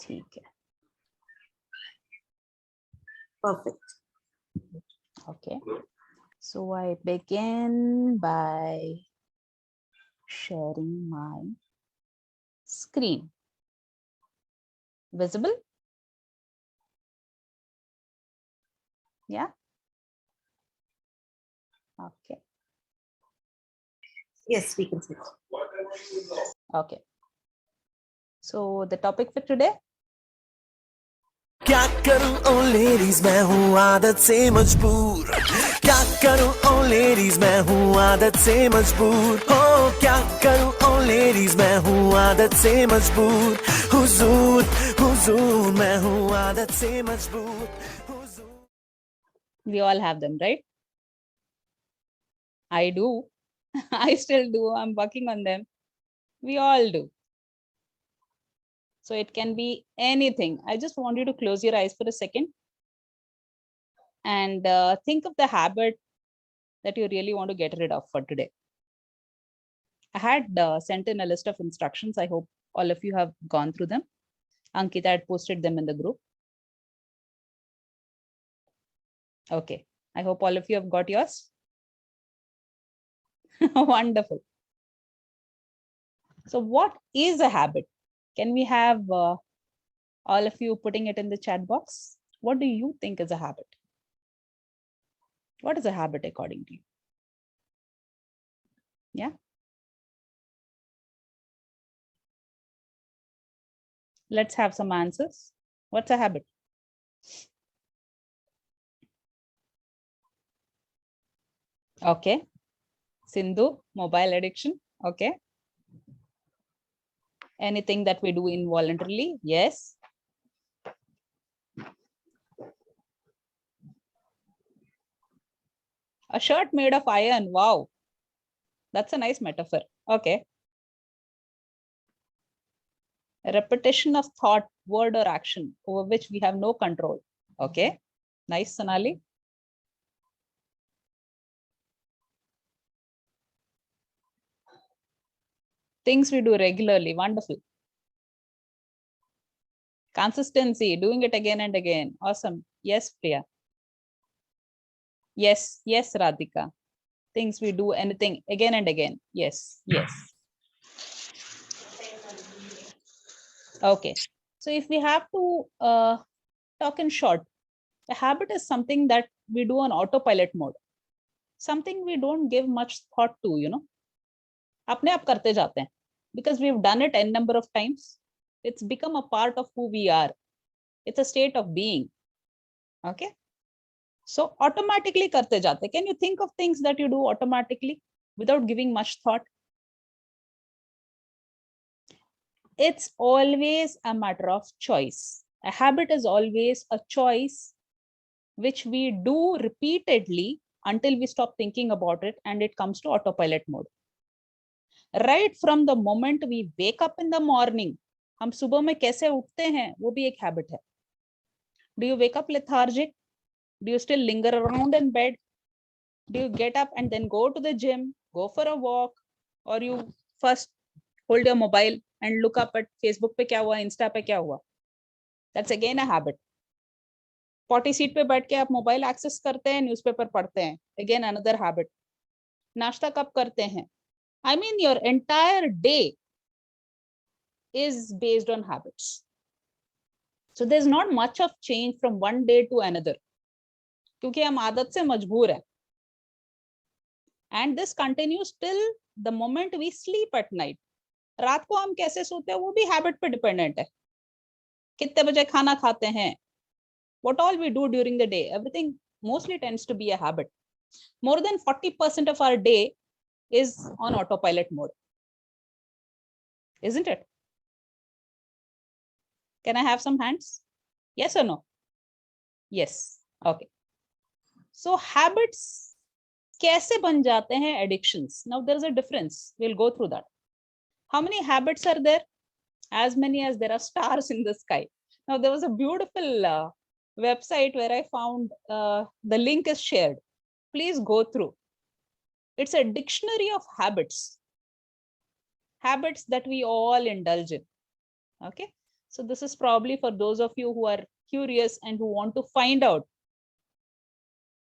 ठीक है. Perfect. Okay. So I begin by sharing my screen. Visible? Yeah. Okay. Yes, we can see. Okay. So the topic for today. क्या करूं ओ ladies मैं हूँ आदत से मजबूर क्या करूं ओ लेडीज मैं हूँ आदत से मजबूर हो क्या करूं ओ लेडीज मैं हूँ आदत से मजबूर हुजूर हुजूर मैं हूँ आदत से मजबूर हुजूर. We all have them, right? I do. I still do. I'm working on them. We all do. So it can be anything. I just want you to close your eyes for a second and think of the habit that you really want to get rid of for today. I had sent in a list of instructions. I hope all of you have gone through them. Ankita had posted them in the group. Okay. I hope all of you have got yours. Wonderful. So what is a habit? Can we have all of you putting it in the chat box? What do you think is a habit? What is a habit according to you? Yeah. Let's have some answers. What's a habit? Okay. Sindhu, mobile addiction. Okay. Anything that we do involuntarily? Yes. A shirt made of iron. Wow. That's a nice metaphor. Okay. A repetition of thought, word, or action over which we have no control. Okay. Nice, Sonali. Things we do regularly. Wonderful. Consistency, doing it again and again. Awesome. Yes, Priya. Yes, yes, Radhika. Things we do anything again and again. Yes, yes. Okay. So if we have to talk in short, a habit is something that we do on autopilot mode. Something we don't give much thought to, you know. अपने आप करते जाते हैं. Because we've done it n number of times. It's become a part of who we are. It's a state of being. Okay. So automatically karte jate. Can you think of things that you do automatically without giving much thought? It's always a matter of choice. A habit is always a choice which we do repeatedly until we stop thinking about it and it comes to autopilot mode. Right from the moment we wake up in the morning, हम सुबह में कैसे उठते हैं वो भी एक habit है. Do you wake up lethargic? Do you still linger around in bed? Do you get up and then go to the gym, go for a walk, or you first hold your mobile and look up at Facebook पे क्या हुआ, Insta पे क्या हुआ? That's again a habit. Potty seat पे बैठ के आप मोबाइल एक्सेस करते हैं, न्यूज़पेपर पढ़ते हैं. Again another habit. नाश्ता कब करते हैं? I mean your entire day is based on habits. So there's not much of change from one day to another. क्योंकि हम आदत से मजबूर हैं. And this continues till the moment we sleep at night. रात को हम कैसे सोते हैं वो भी हैबिट पे डिपेंडेंट है. कितने बजे खाना खाते हैं, what all we do during the day, everything mostly tends to be a habit. More than 40% of our day is on autopilot mode, isn't it? Can I have some hands? Yes or no? Yes. Okay. So habits कैसे बन जाते हैं addictions? Now there is a difference. We'll go through that. How many habits are there? As many as there are stars in the sky. Now there was a beautiful website where I found the link is shared. Please go through. It's a dictionary of habits. Habits that we all indulge in. Okay. So this is probably for those of you who are curious and who want to find out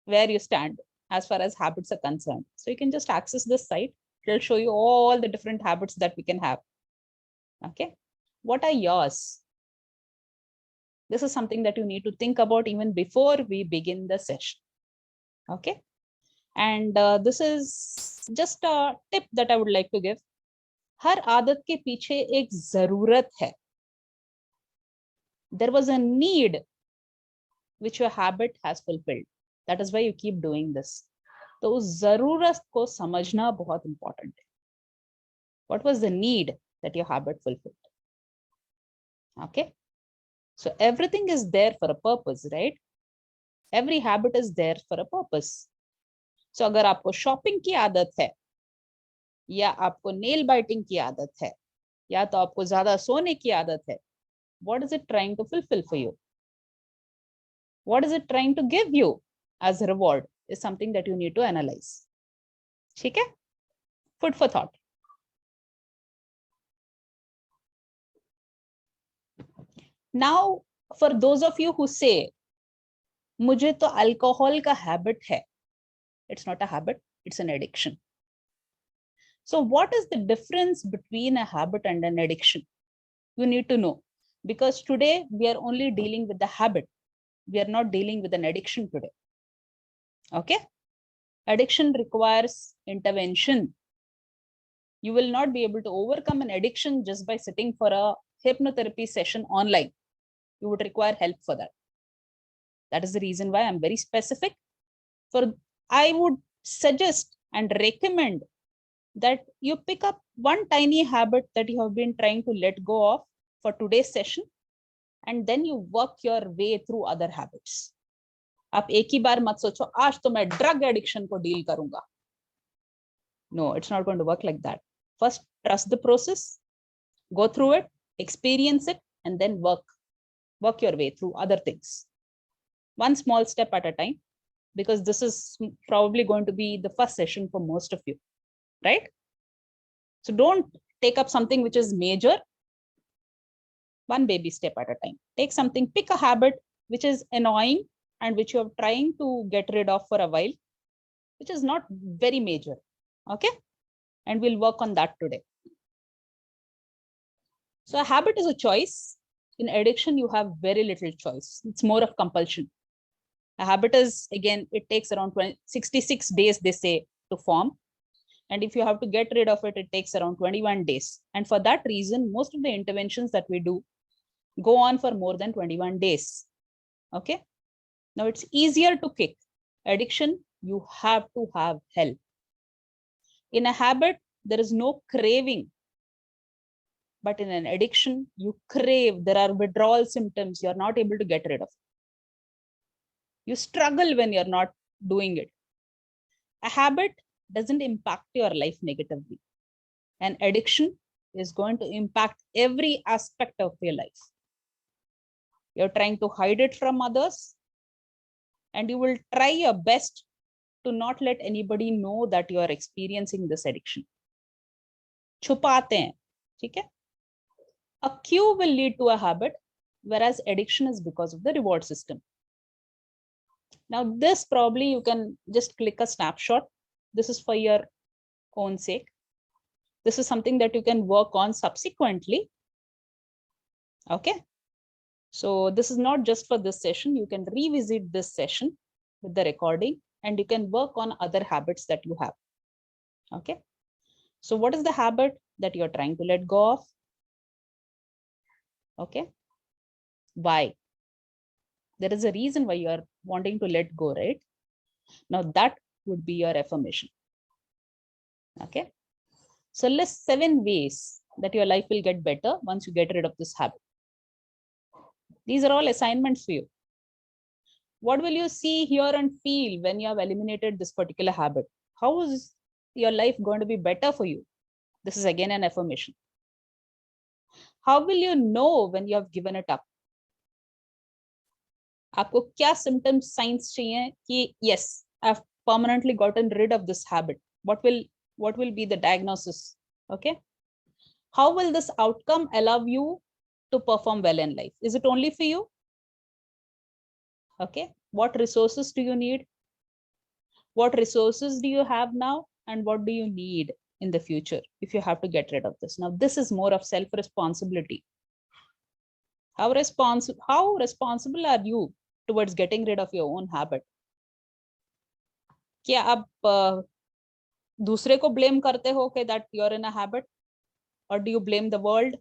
where you stand as far as habits are concerned. So you can just access this site. It'll show you all the different habits that we can have. Okay. What are yours? This is something that you need to think about even before we begin the session. Okay. And this is just a tip that I would like to give. हर आदत के पीछे एक जरूरत है. There was a need which your habit has fulfilled. That is why you keep doing this. तो उस जरूरत को समझना बहुत important है. What was the need that your habit fulfilled? Okay. So everything is there for a purpose, right? Every habit is there for a purpose. So अगर आपको shopping की आदत है, या आपको nail biting की आदत है, या तो आपको ज्यादा सोने की आदत है, what is it trying to fulfill for you? What is it trying to give you as a reward is something that you need to analyze. ठीक है? Food for thought. Now, for those of you who say, मुझे तो alcohol का habit है. It's not a habit, it's an addiction. So what is the difference between a habit and an addiction? You need to know, because today we are only dealing with the habit. We are not dealing with an addiction today. Okay? Addiction requires intervention. You will not be able to overcome an addiction just by sitting for a hypnotherapy session online. You would require help for that. That is the reason why I'm very specific. I would suggest and recommend that you pick up one tiny habit that you have been trying to let go of for today's session, and then you work your way through other habits. आप एक ही बार मत सोचो आज तो मैं drug addiction को deal करूंगा. No, it's not going to work like that. First, trust the process, go through it, experience it, and then work your way through other things. One small step at a time, because this is probably going to be the first session for most of you, right? So don't take up something which is major. One baby step at a time. Take something, pick a habit which is annoying and which you are trying to get rid of for a while, which is not very major. Okay? And we'll work on that today. So a habit is a choice. In addiction, you have very little choice. It's more of compulsion. A habit is, again, it takes around 66 days, they say, to form. And if you have to get rid of it, it takes around 21 days. And for that reason, most of the interventions that we do go on for more than 21 days. Okay. Now it's easier to kick. Addiction, you have to have help. In a habit, there is no craving. But in an addiction, you crave. There are withdrawal symptoms. You're not able to get rid of it. You struggle when you're not doing it. A habit doesn't impact your life negatively. An addiction is going to impact every aspect of your life. You're trying to hide it from others, and you will try your best to not let anybody know that you are experiencing this addiction. छुपाते हैं, ठीक है? A cue will lead to a habit, whereas addiction is because of the reward system. Now this probably you can just click a snapshot. This is for your own sake. This is something that you can work on subsequently. Okay. So this is not just for this session. You can revisit this session with the recording, and you can work on other habits that you have. Okay. So what is the habit that you're trying to let go of? Okay. Why? There is a reason why you are wanting to let go, right? Now that would be your affirmation. Okay. So list 7 ways that your life will get better once you get rid of this habit. These are all assignments for you. What will you see, hear, and feel when you have eliminated this particular habit? How is your life going to be better for you? This is again an affirmation. How will you know when you have given it up? आपको क्या symptoms, signs चाहिए कि yes, I've permanently gotten rid of this habit? What will be the diagnosis? Okay. How will this outcome allow you to perform well in life? Is it only for you? Okay. What resources do you need? What resources do you have now? And what do you need in the future if you have to get rid of this? Now, this is more of self-responsibility. How responsible are you towards getting rid of your own habit? क्या आप दूसरे को blame करते हो कि that you're in a habit? Or do you blame the world?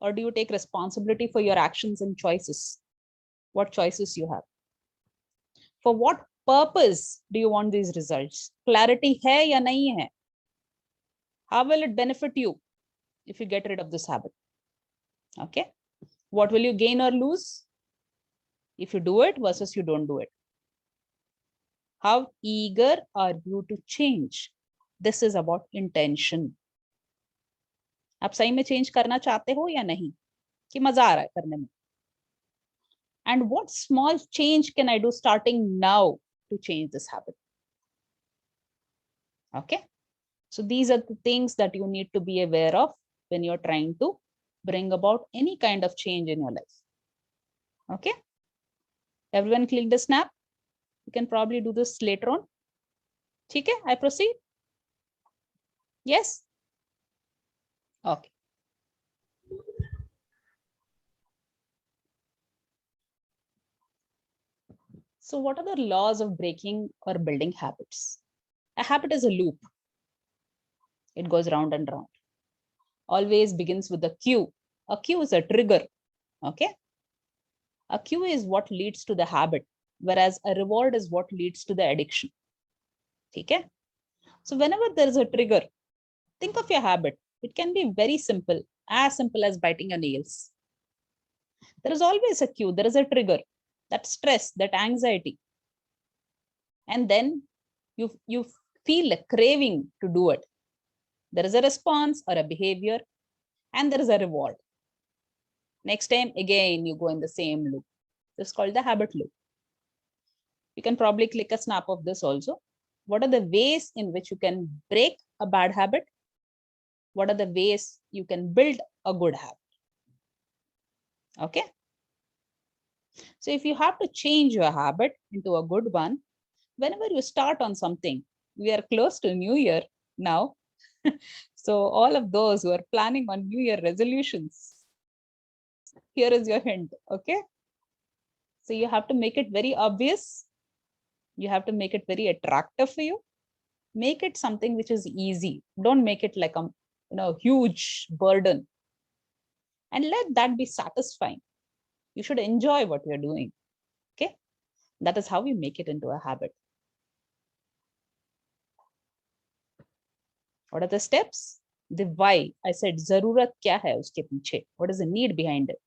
Or do you take responsibility for your actions and choices? What choices you have? For what purpose do you want these results? Clarity है या नहीं है? How will it benefit you if you get rid of this habit? Okay. What will you gain or lose if you do it versus you don't do it? How eager are you to change? This is about intention. आप सही में change करना चाहते हो या नहीं? कि मजा आ रहा है करने में? And what small change can I do starting now to change this habit? Okay. So these are the things that you need to be aware of when you're trying to bring about any kind of change in your life. Okay. Everyone click the snap. You can probably do this later on. Okay, I proceed. Yes. Okay. So what are the laws of breaking or building habits? A habit is a loop. It goes round and round. Always begins with a cue. A cue is a trigger. Okay. A cue is what leads to the habit, whereas a reward is what leads to the addiction. Okay. So whenever there is a trigger, think of your habit. It can be very simple as biting your nails. There is always a cue. There is a trigger. That stress, that anxiety. And then you feel a craving to do it. There is a response or a behavior, and there is a reward. Next time, again, you go in the same loop. This is called the habit loop. You can probably click a snap of this also. What are the ways in which you can break a bad habit? What are the ways you can build a good habit? Okay. So if you have to change your habit into a good one, whenever you start on something, we are close to New Year now. So all of those who are planning on New Year resolutions, here is your hint. Okay. So you have to make it very obvious. You have to make it very attractive for you. Make it something which is easy. Don't make it like a huge burden. And let that be satisfying. You should enjoy what you're doing. Okay. That is how you make it into a habit. What are the steps? The why. I said, zarurat kya hai uske piche? What is the need behind it?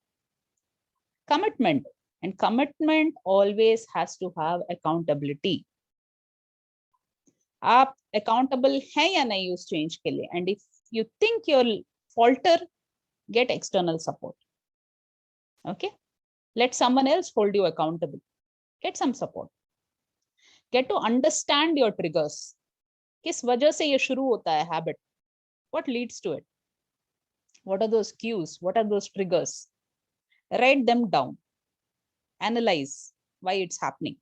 Commitment. And commitment always has to have accountability. आप accountable हैं या नहीं उस change के लिए? And if you think you'll falter, get external support. Okay. Let someone else hold you accountable. Get some support. Get to understand your triggers. किस वजह से ये शुरू होता है habit? What leads to it? What are those cues? What are those triggers? Write them down. Analyze why it's happening.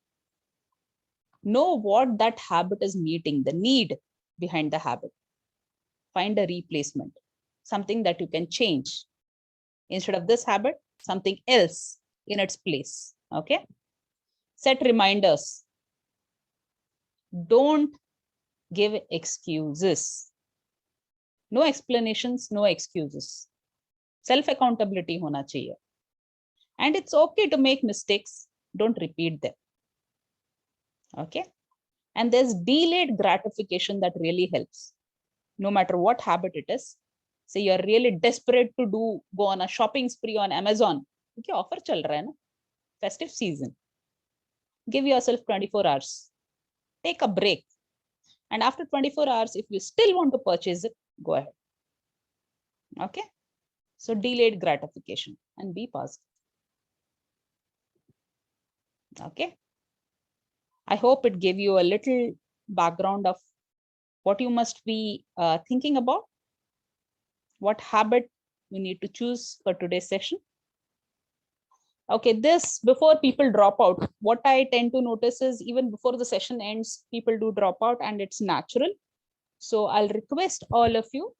Know what that habit is meeting, the need behind the habit. Find a replacement, something that you can change. Instead of this habit, something else in its place. Okay. Set reminders. Don't give excuses. No explanations, no excuses. Self-accountability hona chahiye. And it's okay to make mistakes. Don't repeat them. Okay. And there's delayed gratification that really helps. No matter what habit it is. Say you're really desperate to go on a shopping spree on Amazon. Okay, offer chal raha hai na? Festive season. Give yourself 24 hours. Take a break. And after 24 hours, if you still want to purchase it, go ahead. Okay. So delayed gratification and be positive. Okay. I hope it gave you a little background of what you must be thinking about, what habit you need to choose for today's session. Okay, this before people drop out, what I tend to notice is even before the session ends, people do drop out, and it's natural. So I'll request all of you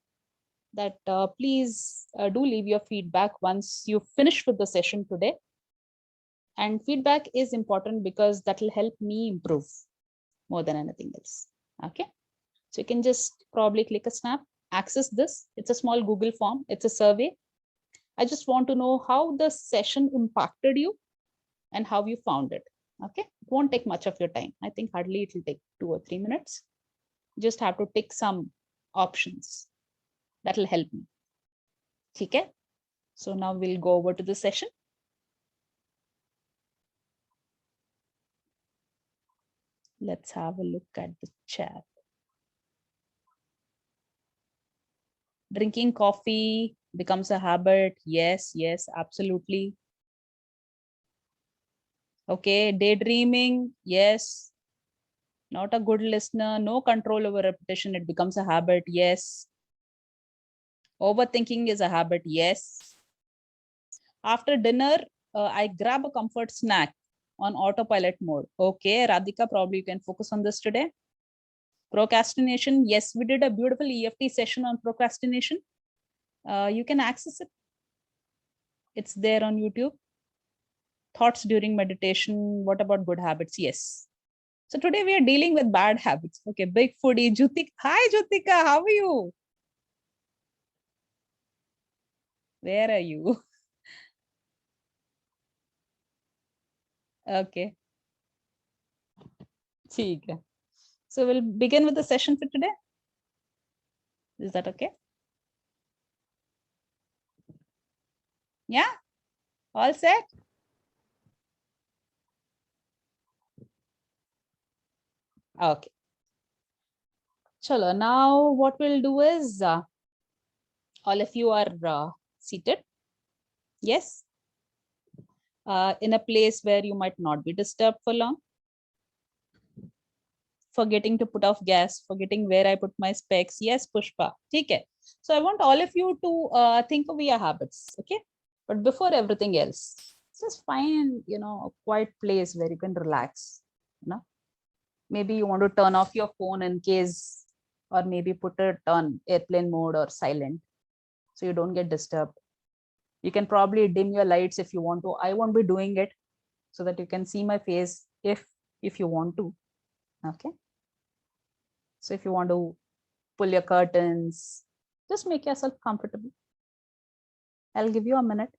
that please do leave your feedback once you finish with the session today. And feedback is important because that will help me improve more than anything else. Okay, so you can just probably click a snap, access this. It's a small Google form. It's a survey. I just want to know how the session impacted you and how you found it. Okay, it won't take much of your time. I think hardly it will take 2 or 3 minutes. You just have to tick some options. That will help me. Okay, so now we'll go over to the session. Let's have a look at the chat. Drinking coffee becomes a habit. Yes, yes, absolutely. Okay, daydreaming. Yes. Not a good listener. No control over repetition. It becomes a habit. Yes. Overthinking is a habit. Yes. After dinner, I grab a comfort snack on autopilot mode. Okay, Radhika, probably you can focus on this today. Procrastination. Yes, we did a beautiful EFT session on procrastination. You can access it. It's there on YouTube. Thoughts during meditation. What about good habits? Yes. So today we are dealing with bad habits. Okay, big foodie. Jutika. Hi, Jutika. How are you? Where are you? Okay. ठीक है. So we'll begin with the session for today. Is that okay? Yeah? All set? Okay. Chalo, now what we'll do is all of you are seated. Yes? In a place where you might not be disturbed for long. Forgetting to put off gas, forgetting where I put my specs. Yes, Pushpa. Okay. So I want all of you to think of your habits. Okay. But before everything else, just find, a quiet place where you can relax. Maybe you want to turn off your phone in case, or maybe put it on airplane mode or silent so you don't get disturbed. You can probably dim your lights if you want to. I won't be doing it so that you can see my face if you want to. Okay. So if you want to pull your curtains, just make yourself comfortable. I'll give you a minute.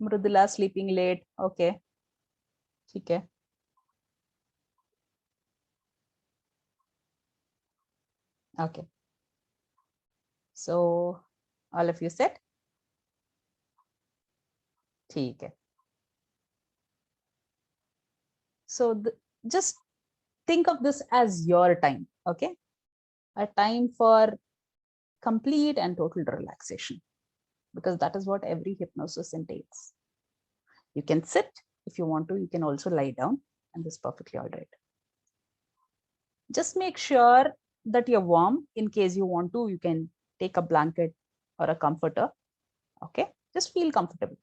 Mrudula sleeping late. Okay. Okay. Okay. So all of you set? Okay. So just think of this as your time. Okay. A time for complete and total relaxation, because that is what every hypnosis entails. You can sit if you want to, you can also lie down, and this is perfectly all right. Just make sure that you're warm. In case you want to, you can take a blanket or a comforter. Okay, just feel comfortable.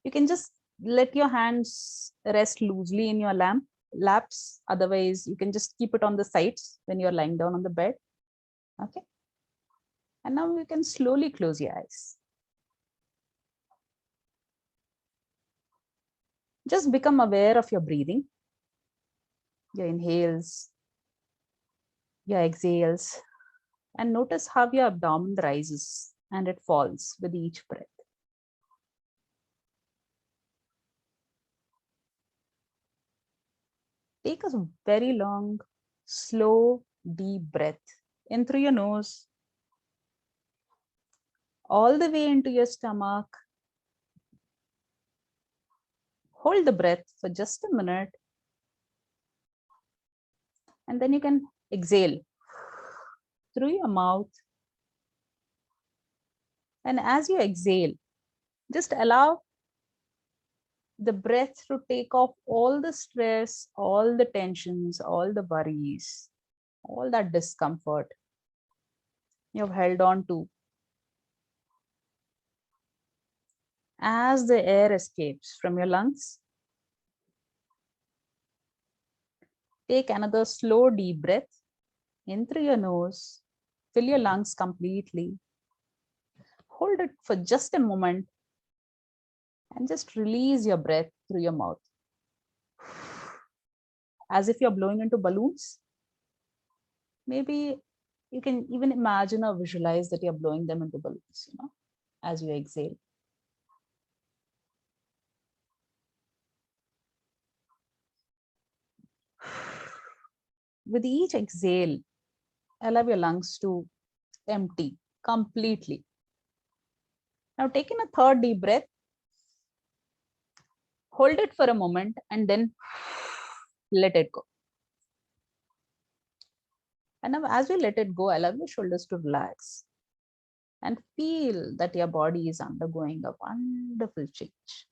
You can just let your hands rest loosely in your laps. Otherwise, you can just keep it on the sides when you're lying down on the bed. Okay. And now you can slowly close your eyes. Just become aware of your breathing, your inhales, your exhales, and notice how your abdomen rises and it falls with each breath. Take a very long, slow, deep breath in through your nose, all the way into your stomach. Hold the breath for just a minute, and then you can exhale through your mouth. And as you exhale, just allow the breath to take off all the stress, all the tensions, all the worries, all that discomfort. you've held on to. As the air escapes from your lungs, take another slow, deep breath in through your nose. Fill your lungs completely. Hold it for just a moment and just release your breath through your mouth. As if you're blowing into balloons. Maybe you can even imagine or visualize that you're blowing them into balloons, as you exhale. With each exhale, allow your lungs to empty completely. Now take in a third deep breath. Hold it for a moment and then let it go. And now as we let it go, allow your shoulders to relax and feel that your body is undergoing a wonderful change.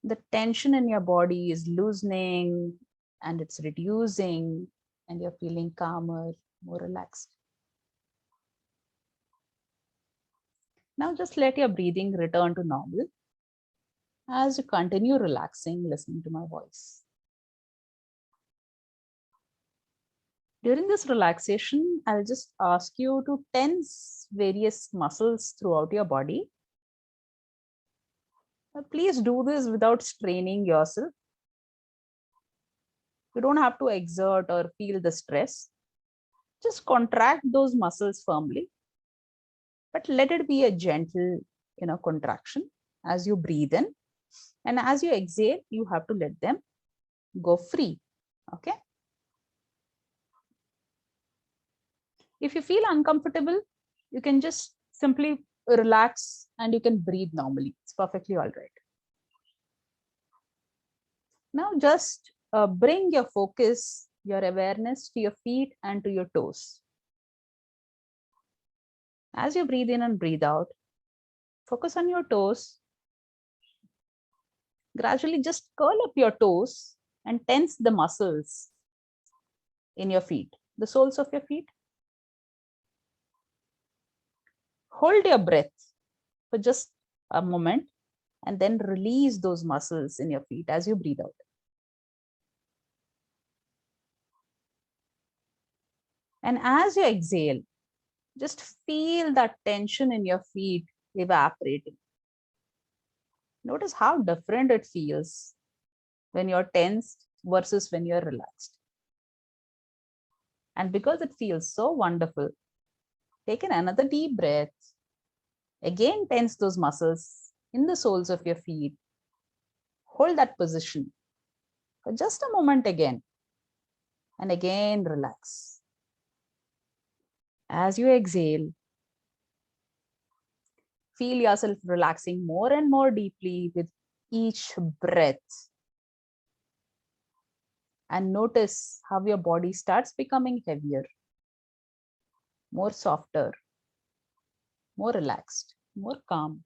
The tension in your body is loosening and it's reducing, and you're feeling calmer, more relaxed. Now just let your breathing return to normal as you continue relaxing, listening to my voice. During this relaxation, I'll just ask you to tense various muscles throughout your body. Now, please do this without straining yourself. You don't have to exert or feel the stress. Just contract those muscles firmly, but let it be a gentle, contraction as you breathe in. And as you exhale, you have to let them go free. Okay. If you feel uncomfortable, you can just simply relax and you can breathe normally. It's perfectly all right. Now just bring your focus, your awareness to your feet and to your toes. As you breathe in and breathe out, focus on your toes. Gradually just curl up your toes and tense the muscles in your feet, the soles of your feet. Hold your breath for just a moment and then release those muscles in your feet as you breathe out. And as you exhale, just feel that tension in your feet evaporating. Notice how different it feels when you're tensed versus when you're relaxed. And because it feels so wonderful, take in another deep breath. Again, tense those muscles in the soles of your feet. Hold that position for just a moment again. And again, relax. As you exhale, feel yourself relaxing more and more deeply with each breath. And notice how your body starts becoming heavier, more softer, more relaxed, more calm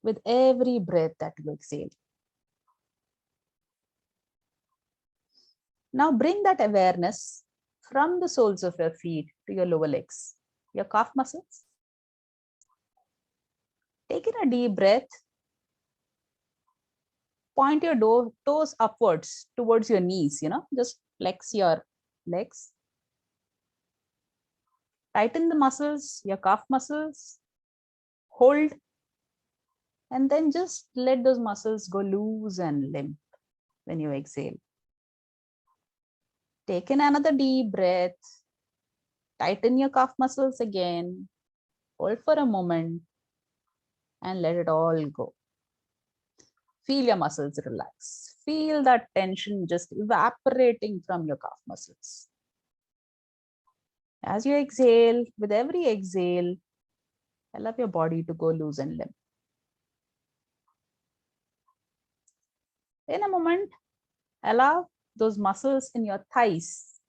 with every breath that you exhale. Now bring that awareness from the soles of your feet to your lower legs, your calf muscles. Take in a deep breath. Point your toes upwards towards your knees, just flex your legs. Tighten the muscles, your calf muscles. Hold. And then just let those muscles go loose and limp when you exhale. Take in another deep breath. Tighten your calf muscles again. Hold for a moment and let it all go. Feel your muscles relax. Feel that tension just evaporating from your calf muscles. As you exhale, with every exhale, allow your body to go loose and limp. In a moment, allow those muscles in your thighs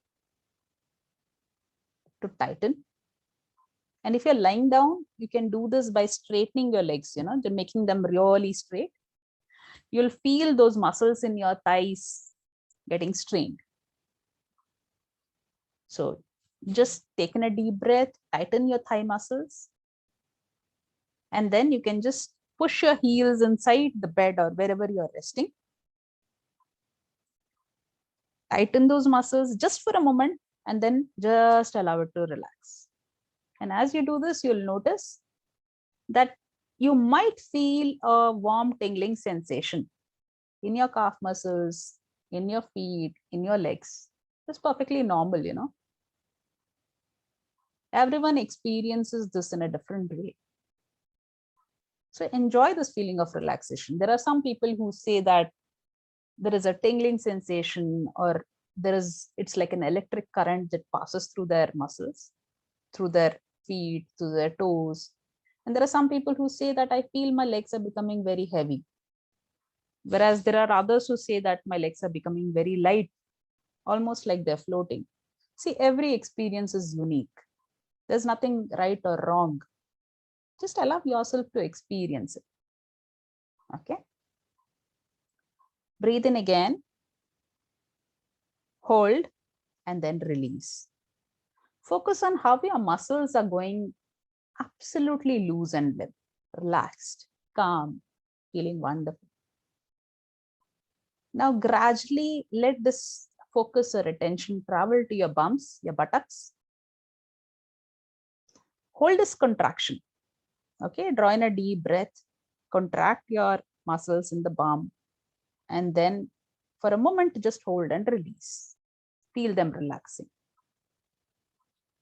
to tighten. And if you're lying down, you can do this by straightening your legs, making them really straight. You'll feel those muscles in your thighs getting strained. So Just taking a deep breath, tighten your thigh muscles. And then you can just push your heels inside the bed or wherever you're resting. Tighten those muscles just for a moment and then just allow it to relax. And as you do this, you'll notice that you might feel a warm tingling sensation in your calf muscles, in your feet, in your legs. It's perfectly normal, you know. Everyone experiences this in a different way. So enjoy this feeling of relaxation. There are some people who say that there is a tingling sensation, or it's like an electric current that passes through their muscles, through their feet, through their toes. And there are some people who say that I feel my legs are becoming very heavy. Whereas there are others who say that my legs are becoming very light, almost like they're floating. See, every experience is unique. There's nothing right or wrong. Just allow yourself to experience it. Okay. Breathe in again, hold, and then release. Focus on how your muscles are going absolutely loose and limp, relaxed, calm, feeling wonderful. Now gradually let this focus or attention travel to your bums, your buttocks. Hold this contraction. Okay, draw in a deep breath, contract your muscles in the bum, and then for a moment, just hold and release. Feel them relaxing.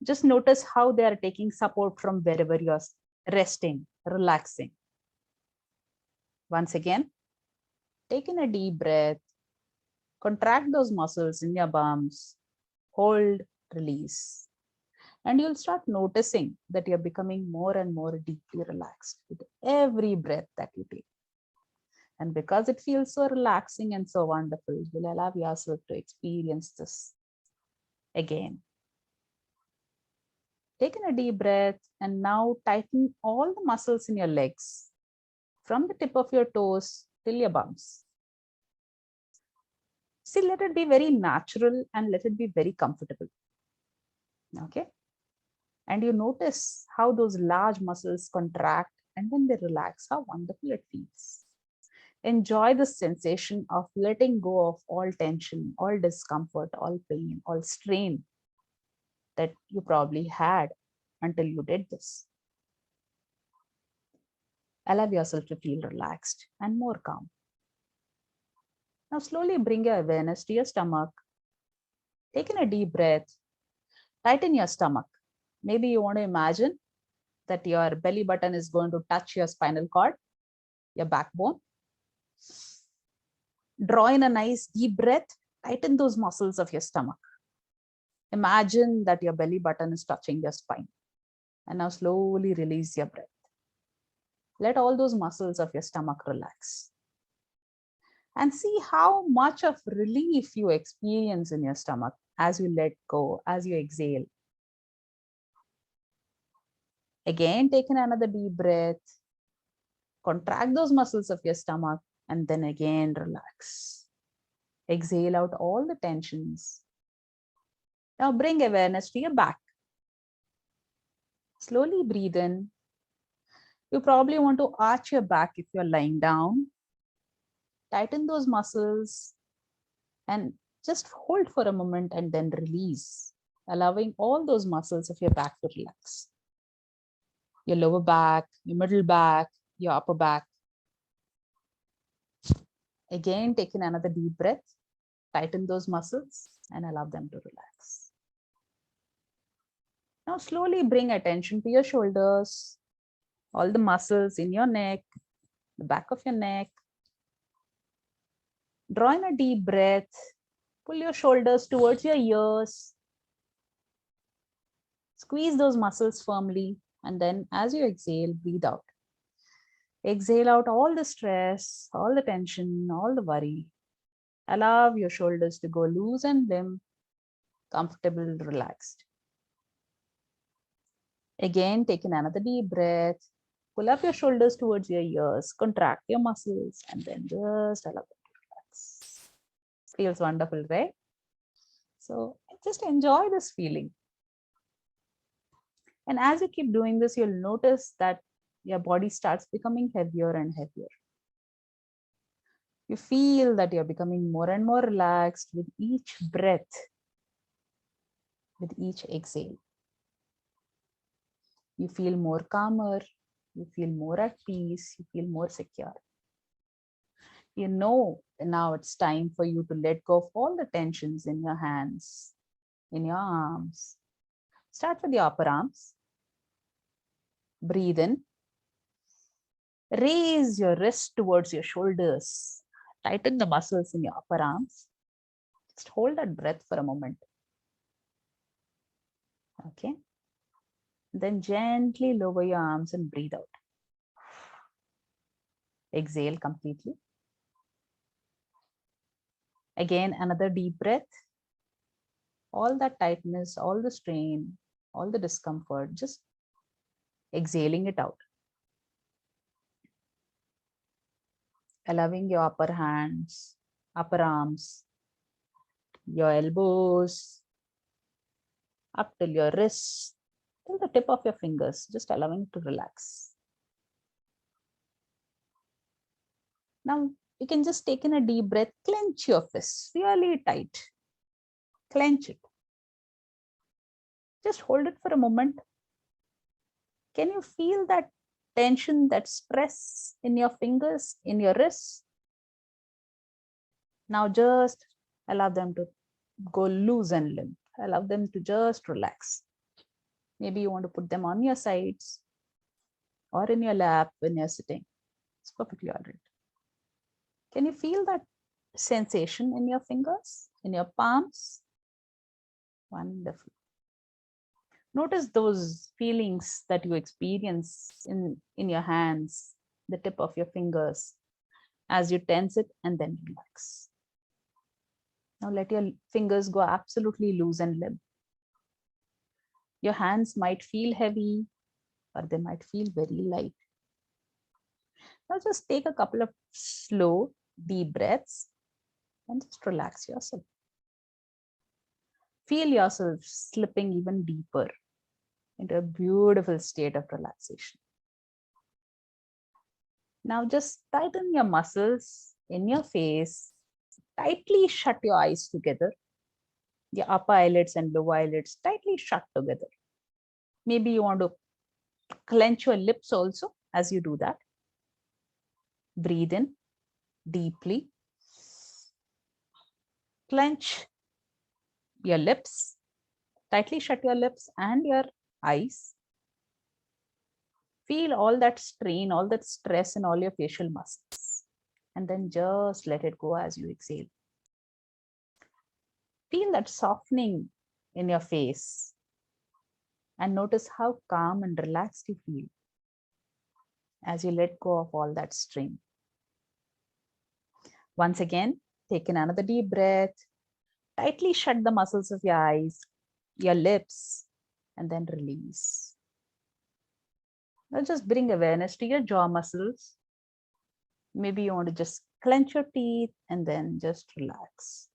Just notice how they are taking support from wherever you're resting, relaxing. Once again, take in a deep breath, contract those muscles in your bums, hold, release. And you'll start noticing that you're becoming more and more deeply relaxed with every breath that you take. And because it feels so relaxing and so wonderful, you'll allow yourself to experience this again. Take in a deep breath and now tighten all the muscles in your legs from the tip of your toes till your bums. See, let it be very natural and let it be very comfortable. Okay. And you notice how those large muscles contract and when they relax, how wonderful it feels. Enjoy the sensation of letting go of all tension, all discomfort, all pain, all strain that you probably had until you did this. Allow yourself to feel relaxed and more calm. Now slowly bring your awareness to your stomach. Take in a deep breath. Tighten your stomach. Maybe you want to imagine that your belly button is going to touch your spinal cord, your backbone. Draw in a nice deep breath. Tighten those muscles of your stomach. Imagine that your belly button is touching your spine. And now slowly release your breath. Let all those muscles of your stomach relax. And see how much of relief you experience in your stomach as you let go, as you exhale. Again, take in another deep breath. Contract those muscles of your stomach and then again relax. Exhale out all the tensions. Now bring awareness to your back. Slowly breathe in. You probably want to arch your back if you're lying down. Tighten those muscles and just hold for a moment and then release, allowing all those muscles of your back to relax. Your lower back, your middle back, your upper back. Again, take in another deep breath, tighten those muscles and allow them to relax. Now slowly bring attention to your shoulders, all the muscles in your neck, the back of your neck. Draw in a deep breath, pull your shoulders towards your ears. Squeeze those muscles firmly, and then as you exhale, breathe out. Exhale out all the stress, all the tension, all the worry. Allow your shoulders to go loose and limp, comfortable, relaxed. Again, take in another deep breath. Pull up your shoulders towards your ears, contract your muscles, and then just allow them to relax. Feels wonderful, right? So just enjoy this feeling. And as you keep doing this, you'll notice that your body starts becoming heavier and heavier. You feel that you're becoming more and more relaxed with each breath, with each exhale. You feel more calmer, you feel more at peace, you feel more secure. You know now it's time for you to let go of all the tensions in your hands, in your arms. Start with your upper arms. Breathe in. Raise your wrist towards your shoulders. Tighten the muscles in your upper arms. Just hold that breath for a moment. Okay. Then gently lower your arms and breathe out. Exhale completely. Again, another deep breath. All that tightness, all the strain, all the discomfort, just exhaling it out. Allowing your upper hands, upper arms, your elbows, up till your wrists, till the tip of your fingers, just allowing it to relax. Now, you can just take in a deep breath, clench your fists really tight. Clench it. Just hold it for a moment. Can you feel that tension, that stress in your fingers, in your wrists? Now just allow them to go loose and limp. Allow them to just relax. Maybe you want to put them on your sides or in your lap when you're sitting. It's perfectly all right. Can you feel that sensation in your fingers, in your palms? Wonderful. Notice those feelings that you experience in your hands, the tip of your fingers, as you tense it and then relax. Now let your fingers go absolutely loose and limp. Your hands might feel heavy or they might feel very light. Now just take a couple of slow, deep breaths and just relax yourself. Feel yourself slipping even deeper into a beautiful state of relaxation. Now just tighten your muscles in your face. Tightly shut your eyes together. Your upper eyelids and lower eyelids tightly shut together. Maybe you want to clench your lips also as you do that. Breathe in deeply. Clench your lips. Tightly shut your lips and your eyes. Feel all that strain, all that stress in all your facial muscles. And then just let it go as you exhale. Feel that softening in your face. And notice how calm and relaxed you feel as you let go of all that strain. Once again, take in another deep breath. Tightly shut the muscles of your eyes, your lips, and then release. Now just bring awareness to your jaw muscles. Maybe you want to just clench your teeth and then just relax.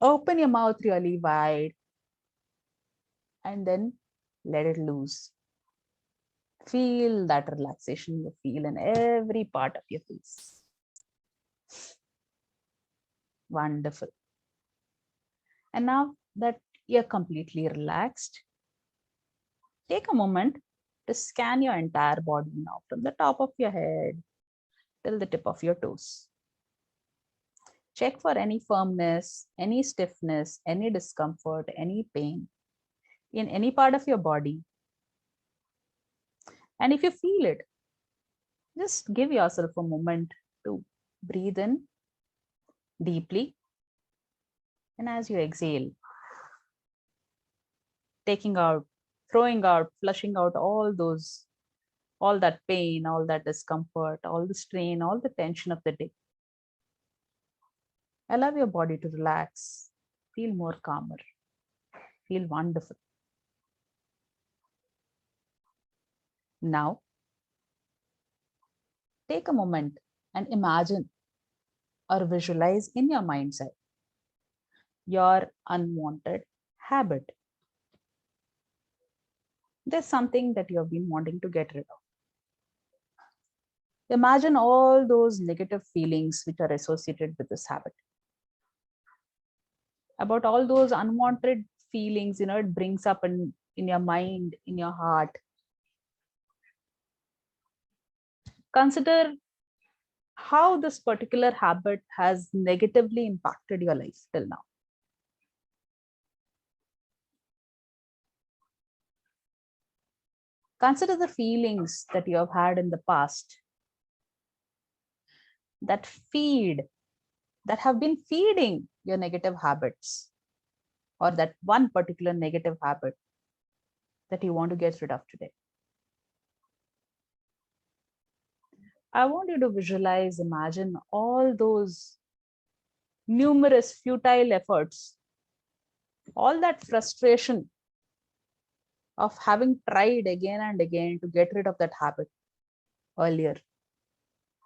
Open your mouth really wide and then let it loose. Feel that relaxation you feel in every part of your face. Wonderful. And now that you're completely relaxed, take a moment to scan your entire body now from the top of your head till the tip of your toes. Check for any firmness, any stiffness, any discomfort, any pain in any part of your body. And if you feel it, just give yourself a moment to breathe in deeply. And as you exhale, taking out, throwing out, flushing out all that pain, all that discomfort, all the strain, all the tension of the day. Allow your body to relax, feel more calmer, feel wonderful. Now, take a moment and imagine or visualize in your mind's eye your unwanted habit. There's something that you have been wanting to get rid of. Imagine all those negative feelings which are associated with this habit. About all those unwanted feelings, it brings up in your mind, in your heart. Consider how this particular habit has negatively impacted your life till now. Consider the feelings that you have had in the past that have been feeding your negative habits, or that one particular negative habit that you want to get rid of today. I want you to visualize, imagine all those numerous futile efforts, all that frustration of having tried again and again to get rid of that habit earlier,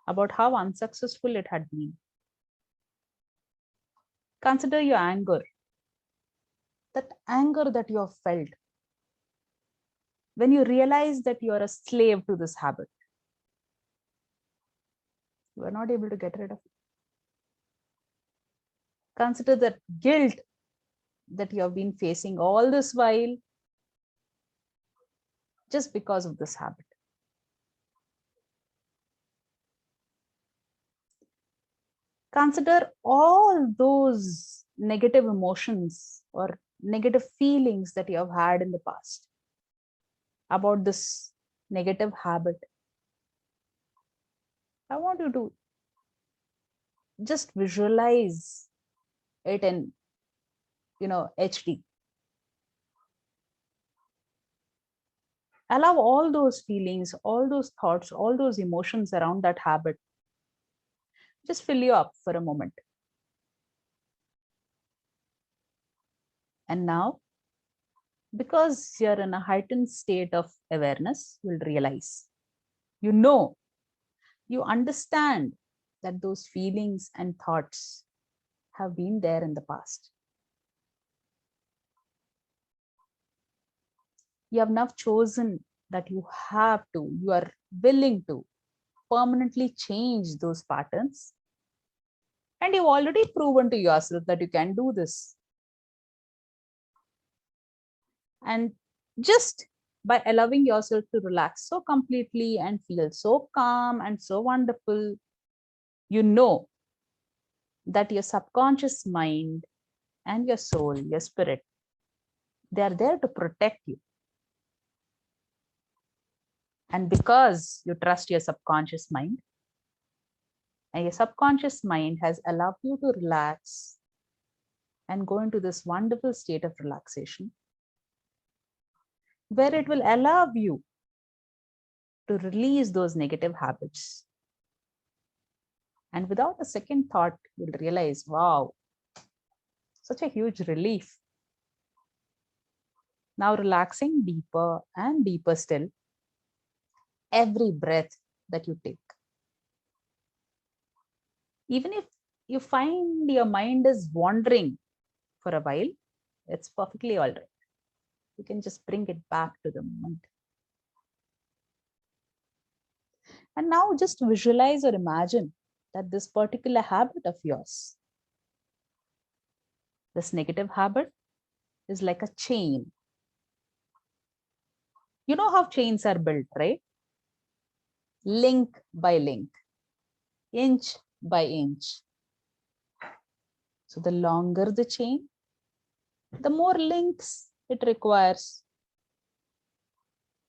about how unsuccessful it had been. Consider your anger, that anger that you have felt when you realize that you are a slave to this habit. You are not able to get rid of it. Consider that guilt that you have been facing all this while just because of this habit. Consider all those negative emotions or negative feelings that you have had in the past about this negative habit. I want you to just visualize it in, HD. Allow all those feelings, all those thoughts, all those emotions around that habit just fill you up for a moment. And now, because you're in a heightened state of awareness, you'll realize, you understand that those feelings and thoughts have been there in the past. You have now chosen that you are willing to permanently change those patterns. And you've already proven to yourself that you can do this. And just by allowing yourself to relax so completely and feel so calm and so wonderful, you know that your subconscious mind and your soul, your spirit, they are there to protect you. And because you trust your subconscious mind, and your subconscious mind has allowed you to relax and go into this wonderful state of relaxation, where it will allow you to release those negative habits. And without a second thought, you'll realize, wow, such a huge relief. Now relaxing deeper and deeper still, every breath that you take. Even if you find your mind is wandering for a while, it's perfectly all right. You can just bring it back to the moment. And now just visualize or imagine that this particular habit of yours, this negative habit, is like a chain. You know how chains are built, right? Link by link, inch by inch. So the longer the chain, the more links it requires.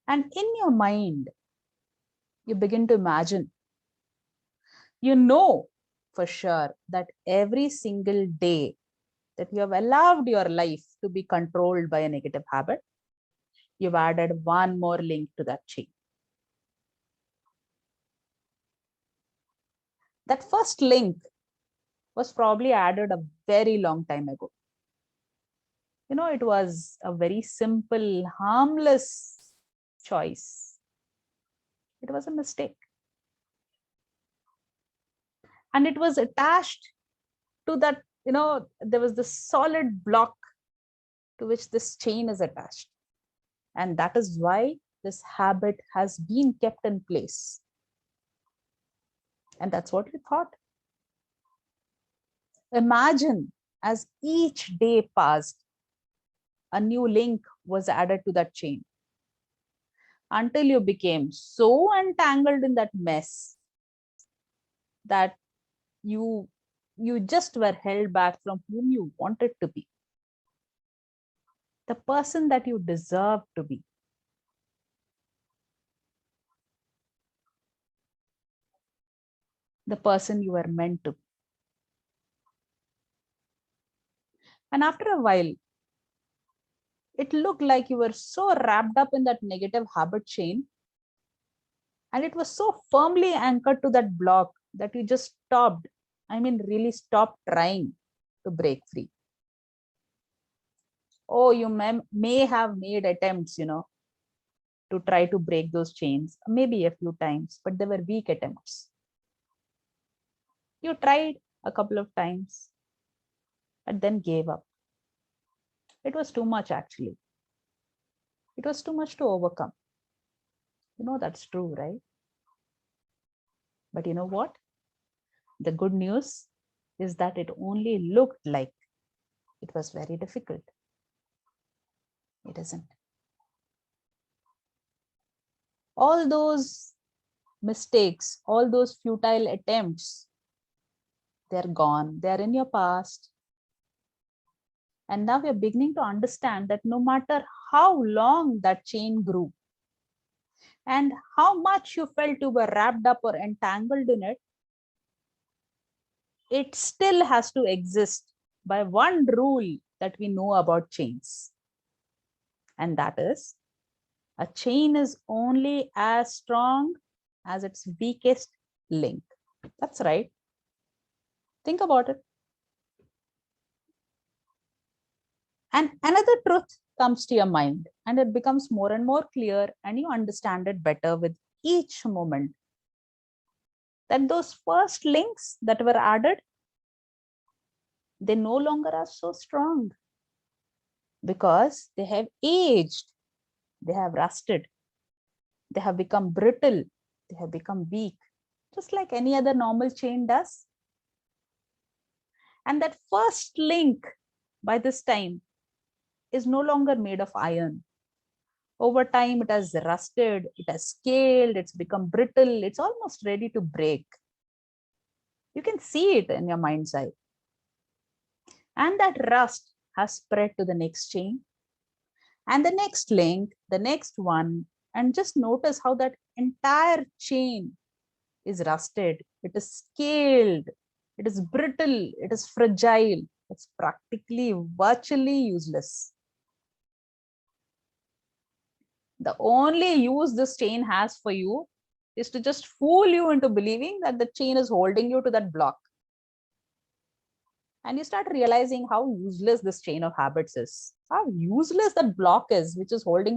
And in your mind, you begin to imagine, you know for sure that every single day that you have allowed your life to be controlled by a negative habit, you've added one more link to that chain. That first link was probably added a very long time ago. It was a very simple, harmless choice. It was a mistake. And it was attached to that, there was this solid block to which this chain is attached. And that is why this habit has been kept in place. And that's what we thought. Imagine as each day passed, a new link was added to that chain until you became so entangled in that mess that you just were held back from whom you wanted to be, the person that you deserve to be. The person you were meant to be. And after a while, it looked like you were so wrapped up in that negative habit chain, and it was so firmly anchored to that block that you just stopped. I mean, really stopped trying to break free. Oh, you may have made attempts, to try to break those chains, maybe a few times, but they were weak attempts. You tried a couple of times, but then gave up. It was too much, actually. It was too much to overcome. That's true, right? But you know what? The good news is that it only looked like it was very difficult. It isn't. All those mistakes, all those futile attempts, they're gone. They're in your past. And now we're beginning to understand that no matter how long that chain grew and how much you felt you were wrapped up or entangled in it, it still has to exist by one rule that we know about chains. And that is, a chain is only as strong as its weakest link. That's right. Think about it. And another truth comes to your mind, and it becomes more and more clear, and you understand it better with each moment. That those first links that were added, they no longer are so strong because they have aged, they have rusted, they have become brittle, they have become weak, just like any other normal chain does. And that first link by this time is no longer made of iron. Over time, it has rusted, it has scaled, it's become brittle, it's almost ready to break. You can see it in your mind's eye. And that rust has spread to the next chain and the next link, the next one. And just notice how that entire chain is rusted, it is scaled, it is brittle, it is fragile, it's practically virtually useless. The only use this chain has for you is to just fool you into believing that the chain is holding you to that block. And you start realizing how useless this chain of habits is, how useless that block is, which is holding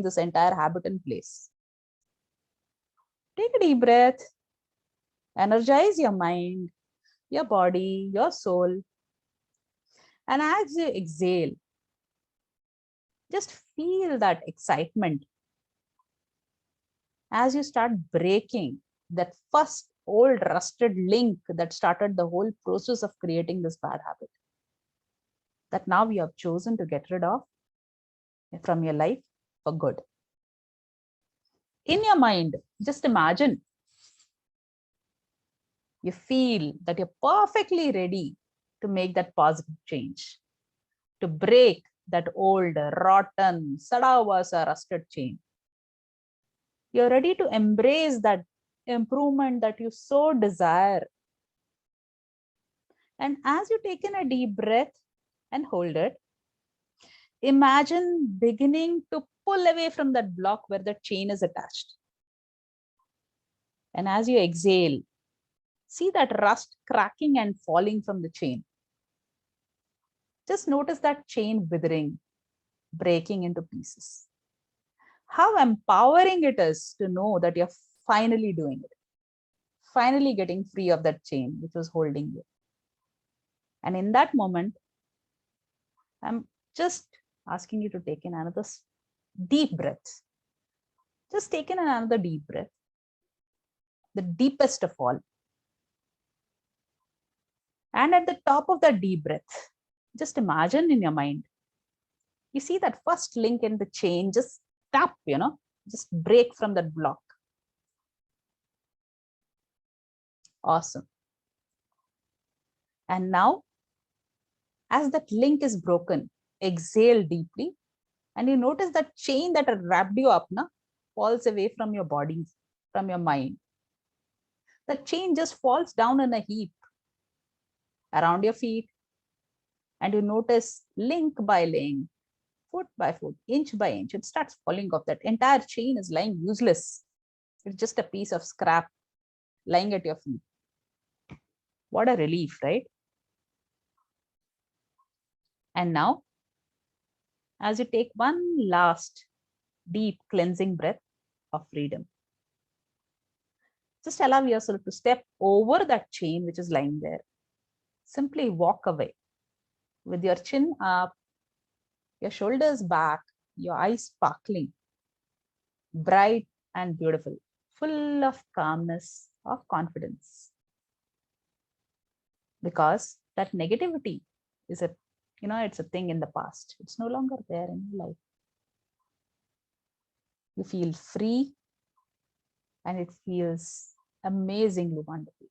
this entire habit in place. Take a deep breath, energize your mind, your body, your soul. And as you exhale, just feel that excitement as you start breaking that first old rusted link that started the whole process of creating this bad habit that now you have chosen to get rid of from your life for good. In your mind, just imagine you feel that you're perfectly ready to make that positive change, to break that old, rotten, sadavasa rusted chain. You're ready to embrace that improvement that you so desire. And as you take in a deep breath and hold it, imagine beginning to pull away from that block where the chain is attached. And as you exhale, see that rust cracking and falling from the chain. Just notice that chain withering, breaking into pieces. How empowering it is to know that you're finally doing it, finally getting free of that chain which was holding you. And in that moment, I'm just asking you to take in another Deep breath. Just take in another deep breath. The deepest of all. And at the top of that deep breath, just imagine in your mind, you see that first link in the chain, just tap, just break from that block. Awesome. And now, as that link is broken, exhale deeply, and you notice that chain that had wrapped you up falls away from your body, from your mind. The chain just falls down in a heap around your feet, and you notice link by link, foot by foot, inch by inch, it starts falling off. That entire chain is lying useless. It's just a piece of scrap lying at your feet. What a relief, right? And now, as you take one last deep cleansing breath of freedom, just allow yourself to step over that chain which is lying there. Simply walk away with your chin up, your shoulders back, your eyes sparkling, bright and beautiful, full of calmness, of confidence. Because that negativity is it's a thing in the past. It's no longer there in your life. You feel free, and it feels amazingly wonderful.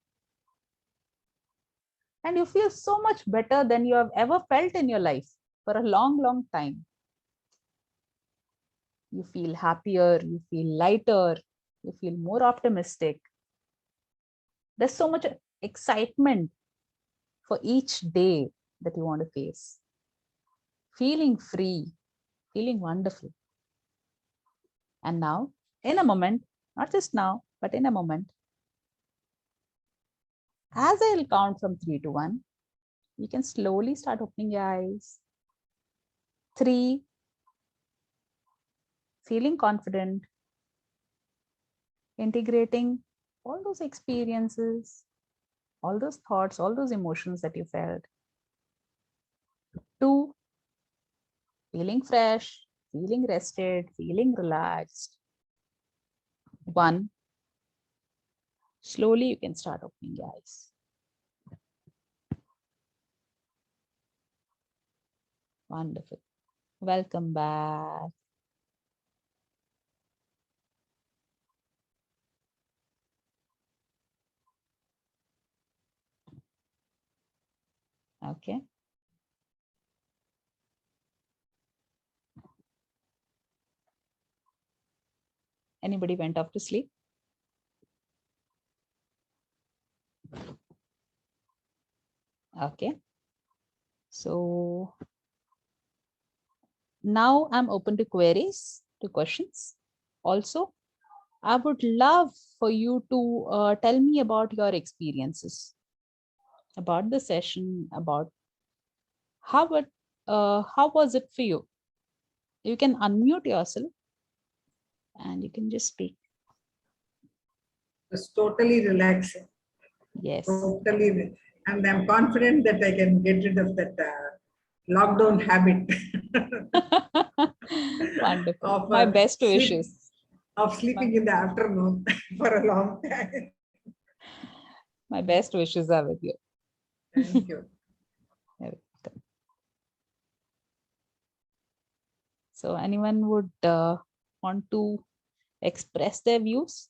And you feel so much better than you have ever felt in your life for a long, long time. You feel happier, you feel lighter, you feel more optimistic. There's so much excitement for each day that you want to face. Feeling free, feeling wonderful. And now, in a moment, not just now, but in a moment, as I'll count from 3 to 1, you can slowly start opening your eyes. 3, feeling confident, integrating all those experiences, all those thoughts, all those emotions that you felt. 2, feeling fresh, feeling rested, feeling relaxed. 1, slowly you can start opening your eyes. Wonderful. Welcome back. Okay. Anybody went off to sleep? Okay. So now I'm open to queries, to questions. Also, I would love for you to tell me about your experiences, about the session, about how was it for you? You can unmute yourself and you can just speak. It's totally relaxing. Yes. Totally. And I'm confident that I can get rid of that lockdown habit. Wonderful. Of, My best wishes. Of sleeping in the afternoon for a long time. My best wishes are with you. Thank you. So anyone would want to express their views?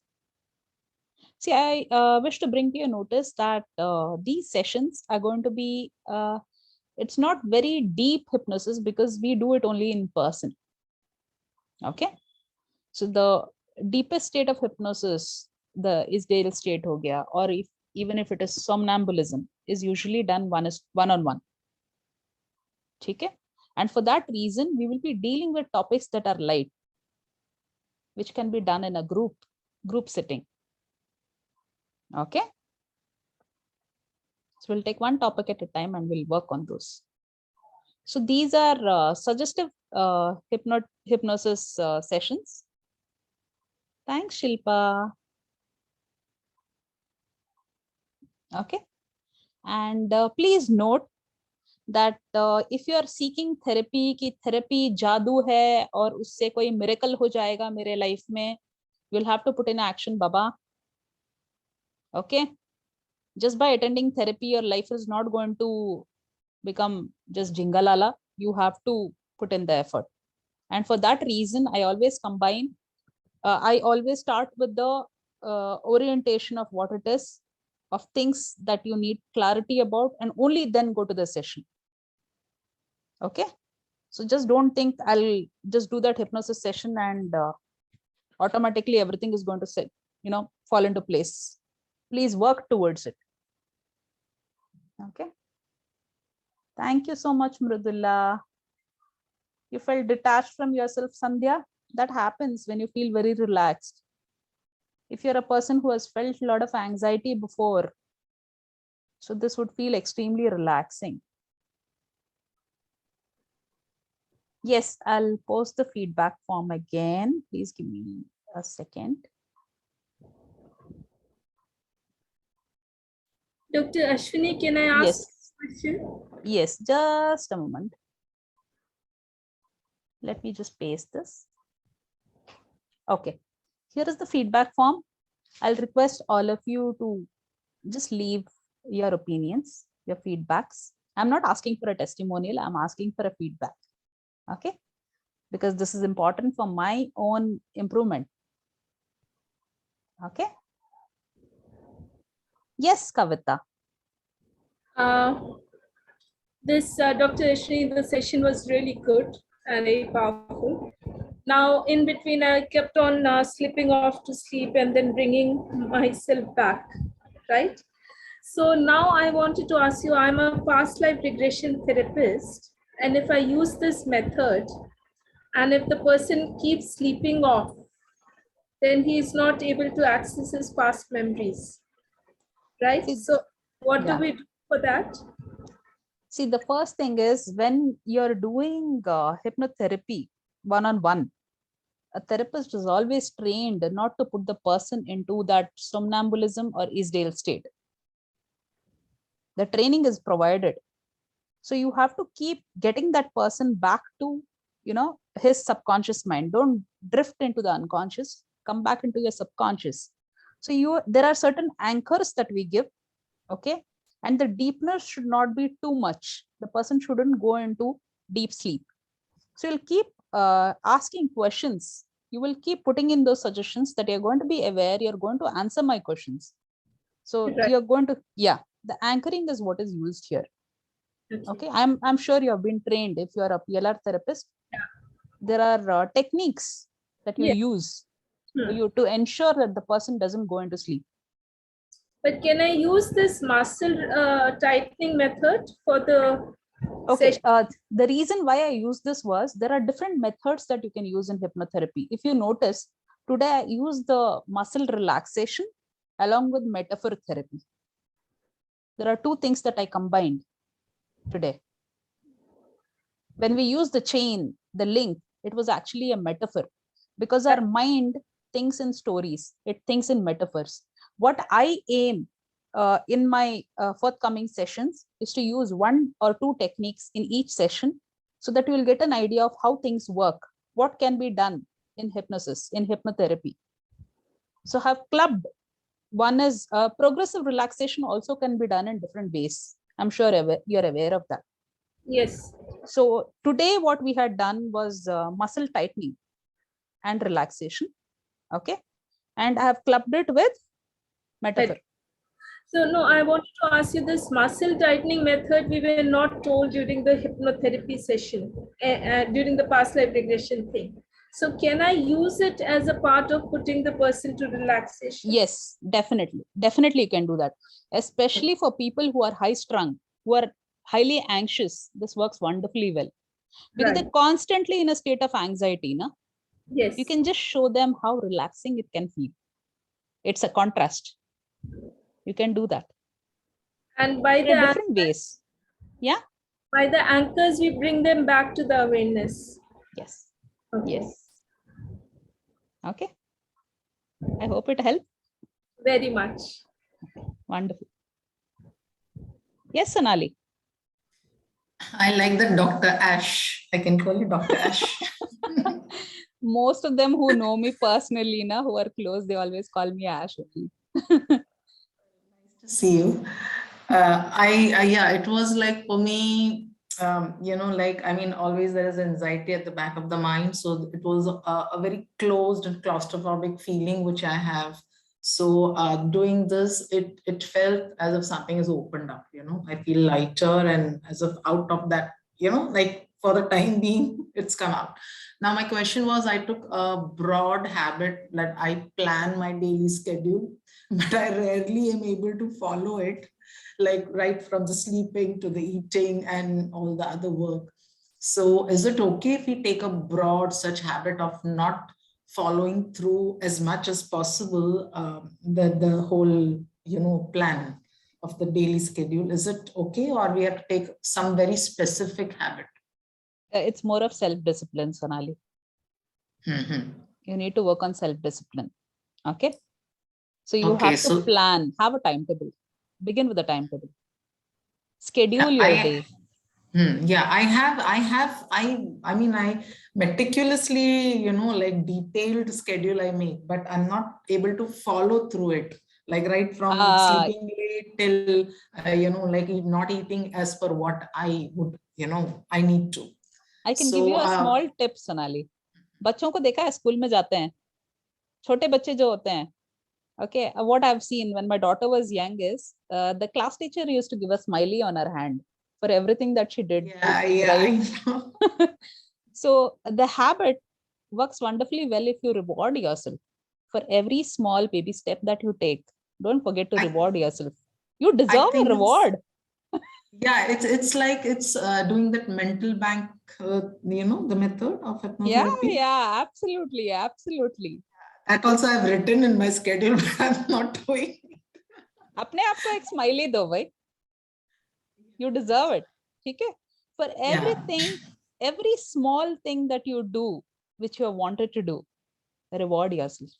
See, I wish to bring to your notice that these sessions are going to be, it's not very deep hypnosis because we do it only in person. Okay. So the deepest state of hypnosis, the Isdale state ho gaya, or even if it is somnambulism, is usually done one-on-one. Okay. And for that reason, we will be dealing with topics that are light, which can be done in a group setting. Okay. So we'll take one topic at a time and we'll work on those. So these are suggestive hypnosis sessions. Thanks, Shilpa. Okay. And please note that if you are seeking therapy कि therapy जादू है और उससे कोई miracle हो जाएगा मेरे life में, you'll have to put in action, Baba. Okay, just by attending therapy your life is not going to become just jingalala. You have to put in the effort, and for that reason I always combine, I always start with the orientation of what it is, of things that you need clarity about, and only then go to the session. Okay, so just don't think I'll just do that hypnosis session and automatically everything is going to set, fall into place. Please work towards it. Okay, thank you so much, Mridula. You felt detached from yourself, Sandhya. That happens when you feel very relaxed. If you're a person who has felt a lot of anxiety before, so this would feel extremely relaxing. Yes, I'll post the feedback form again. Please give me a second. Dr. Ashwini, can I ask Yes. a question? Yes, just a moment. Let me just paste this. Okay, here is the feedback form. I'll request all of you to just leave your opinions, your feedbacks. I'm not asking for a testimonial, I'm asking for a feedback. Okay, because this is important for my own improvement. Okay. Yes, Kavita. This Dr. Ashwini, the session was really good and very powerful. Now, in between, I kept on slipping off to sleep and then bringing myself back, right? So now I wanted to ask you, I'm a past life regression therapist, and if I use this method, and if the person keeps sleeping off, then he is not able to access his past memories, right? See, So what yeah. do we do for that? See, the first thing is when you're doing hypnotherapy one-on-one, a therapist is always trained not to put the person into that somnambulism or Isdale state. The training is provided. So you have to keep getting that person back to, his subconscious mind. Don't drift into the unconscious, come back into your subconscious. So there are certain anchors that we give, okay? And the deepness should not be too much. The person shouldn't go into deep sleep. So you'll keep asking questions. You will keep putting in those suggestions that you're going to be aware, you're going to answer my questions. So Right. you're going to, the anchoring is what is used here. Okay, I'm sure you have been trained. If you're a PLR therapist, there are techniques that you use for you to ensure that the person doesn't go into sleep. But can I use this muscle tightening method for the Okay, session? the reason why I use this was there are different methods that you can use in hypnotherapy. If you notice, today I use the muscle relaxation along with metaphor therapy. There are two things that I combined today. When we use the chain, the link, it was actually a metaphor because our mind thinks in stories, it thinks in metaphors. What I aim in my forthcoming sessions is to use one or two techniques in each session so that you will get an idea of how things work, what can be done in hypnosis, in hypnotherapy. So have clubbed. One is progressive relaxation also can be done in different ways. I'm sure you're aware of that. Yes. So today what we had done was muscle tightening and relaxation. Okay. And I have clubbed it with metaphor. So no, I wanted to ask you, this muscle tightening method we were not told during the hypnotherapy session, during the past life regression thing. So can I use it as a part of putting the person to relaxation? Yes, definitely. Definitely you can do that. Especially for people who are high strung, who are highly anxious. This works wonderfully well. Because they're constantly in a state of anxiety. No? Yes. You can just show them how relaxing it can feel. It's a contrast. You can do that. And by the different ways. Yeah. By the anchors, we bring them back to the awareness. Yes. Okay. Yes. Okay. I hope it helped. Very much. Okay. Wonderful. Yes, Sonali. I like that Dr. Ash. I can call you Dr. Ash. Most of them who know me personally, who are close, they always call me Ash only. To see you. Yeah, it was like for me, like, I mean, always there is anxiety at the back of the mind. So it was a very closed and claustrophobic feeling which I have. So doing this, it felt as if something is opened up, I feel lighter and as if out of that, like for the time being, it's come out. Now, my question was, I took a broad habit that I plan my daily schedule, but I rarely am able to follow it, like right from the sleeping to the eating and all the other work. So is it okay if we take a broad such habit of not following through as much as possible, the whole, plan of the daily schedule? Is it okay, or we have to take some very specific habit? It's more of self-discipline, Sonali. Mhm. You need to work on self-discipline. Okay. So you Okay, have to plan, have a timetable, begin with a timetable, schedule your day. Yeah, I mean, I meticulously, like detailed schedule I make, but I'm not able to follow through it. Like right from sleeping late till, like not eating as per what I would, I need to. I can give you a small tip, Sonali. बच्चों को देखा है school में जाते हैं, छोटे बच्चे जो होते हैं. Okay, what I've seen when my daughter was young is the class teacher used to give a smiley on her hand for everything that she did. Yeah, right? I know. So the habit works wonderfully well if you reward yourself for every small baby step that you take. Don't forget to reward yourself. You deserve a reward. Yeah, it's like it's doing that mental bank, the method of hypnotherapy. Yeah, absolutely. That also I've written in my schedule, but I'm not doing it. अपने आप को एक smiley दो भाई. You deserve it. ठीक है? For everything, every small thing that you do, which you have wanted to do, reward yourself.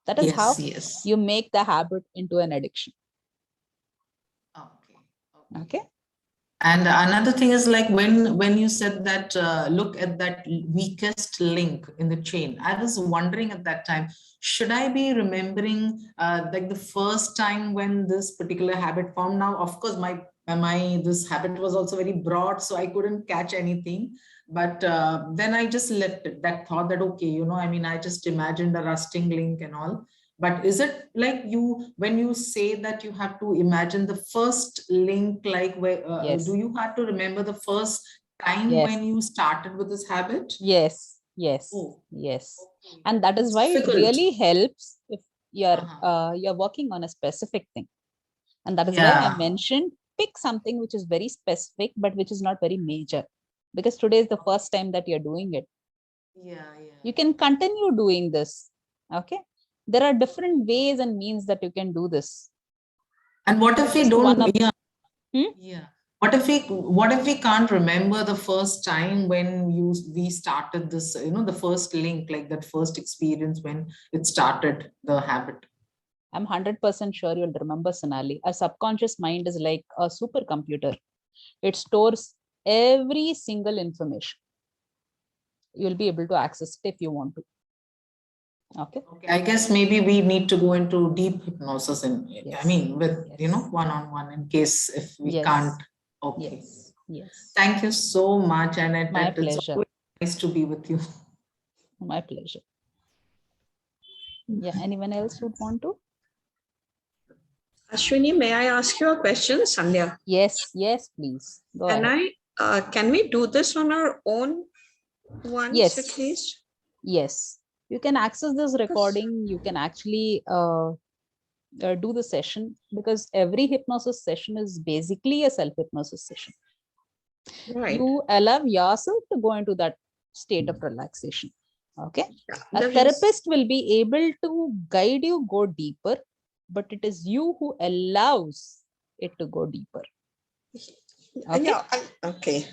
That is how you make the habit into an addiction. Okay. And another thing is, like, when you said that, look at that weakest link in the chain, I was wondering at that time, should I be remembering like the first time when this particular habit formed? Now, of course, this habit was also very broad, so I couldn't catch anything. But then I just left it, that thought that, okay, I mean, I just imagined a rusting link and all. But is it like when you say that you have to imagine the first link, like where do you have to remember the first time when you started with this habit? Yes. And that is why it really helps if you're working on a specific thing. And that is why I mentioned pick something which is very specific, but which is not very major, because today is the first time that you're doing it. You can continue doing this. Okay. There are different ways and means that you can do this. And what if we don't? What if we can't remember the first time when we started this? The first link, like that first experience when it started the habit. I'm 100% sure you'll remember, Sonali. Our subconscious mind is like a supercomputer. It stores every single information. You'll be able to access it if you want to. Okay. I guess maybe we need to go into deep hypnosis, and I mean, with one-on-one, in case if we can't. Okay. Yes. Thank you so much, Annette. My pleasure. It's always nice to be with you. My pleasure. Yeah. Anyone else would want to? Ashwini, may I ask you a question, Sandhya? Yes, please. Go ahead. Can we do this on our own once at least? Yes. You can access this recording. You can actually do the session, because every hypnosis session is basically a self-hypnosis session. Right. You allow yourself to go into that state of relaxation. Okay. A therapist will be able to guide you go deeper, but it is you who allows it to go deeper. Okay.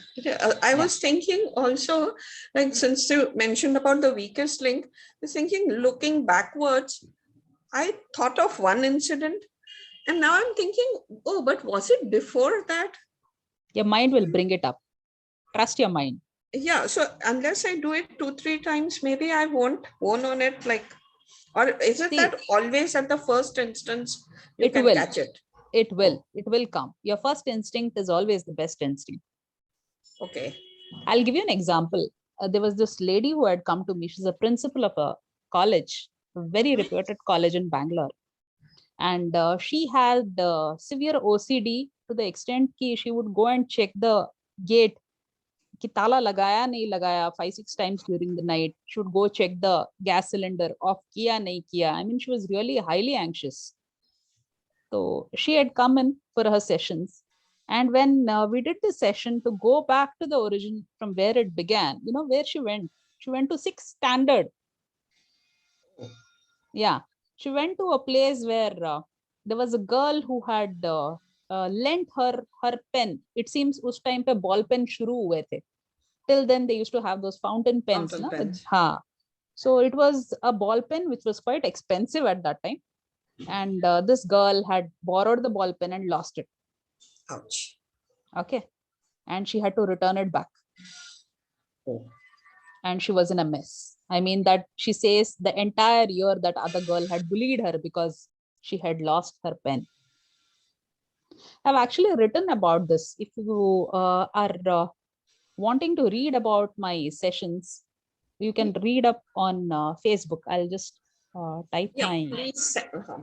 I was thinking also, like, since you mentioned about the weakest link, I was thinking, looking backwards, I thought of one incident, and now I'm thinking, oh, but was it before that? Your mind will bring it up. Trust your mind. Yeah, so unless I do it 2-3 times, maybe I won't hone on it like, or is it See, that always at the first instance you it can will. catch it? It will come. Your first instinct is always the best instinct. Okay. I'll give you an example. There was this lady who had come to me. She's a principal of a college, a very reputed college in Bangalore. And she had severe OCD to the extent that she would go and check the gate. Ki tala lagaya, nahi lagaya, 5-6 times during the night. She would go check the gas cylinder, off kiya, nahi kiya. I mean, she was really highly anxious. So she had come in for her sessions. And when we did the session to go back to the origin from where it began, you know where she went? She went to 6th standard. Yeah, she went to a place where there was a girl who had lent her pen. It seems us time pe ball pen shuru hue the. Till then they used to have those fountain pens. Fountain pens. So it was a ball pen which was quite expensive at that time. And this girl had borrowed the ball pen and lost it. Ouch. Okay. And she had to return it back. Oh. And she was in a mess. I mean, that she says the entire year that other girl had bullied her because she had lost her pen. I've actually written about this. If you are wanting to read about my sessions, you can read up on Facebook. I'll just type Yeah, my...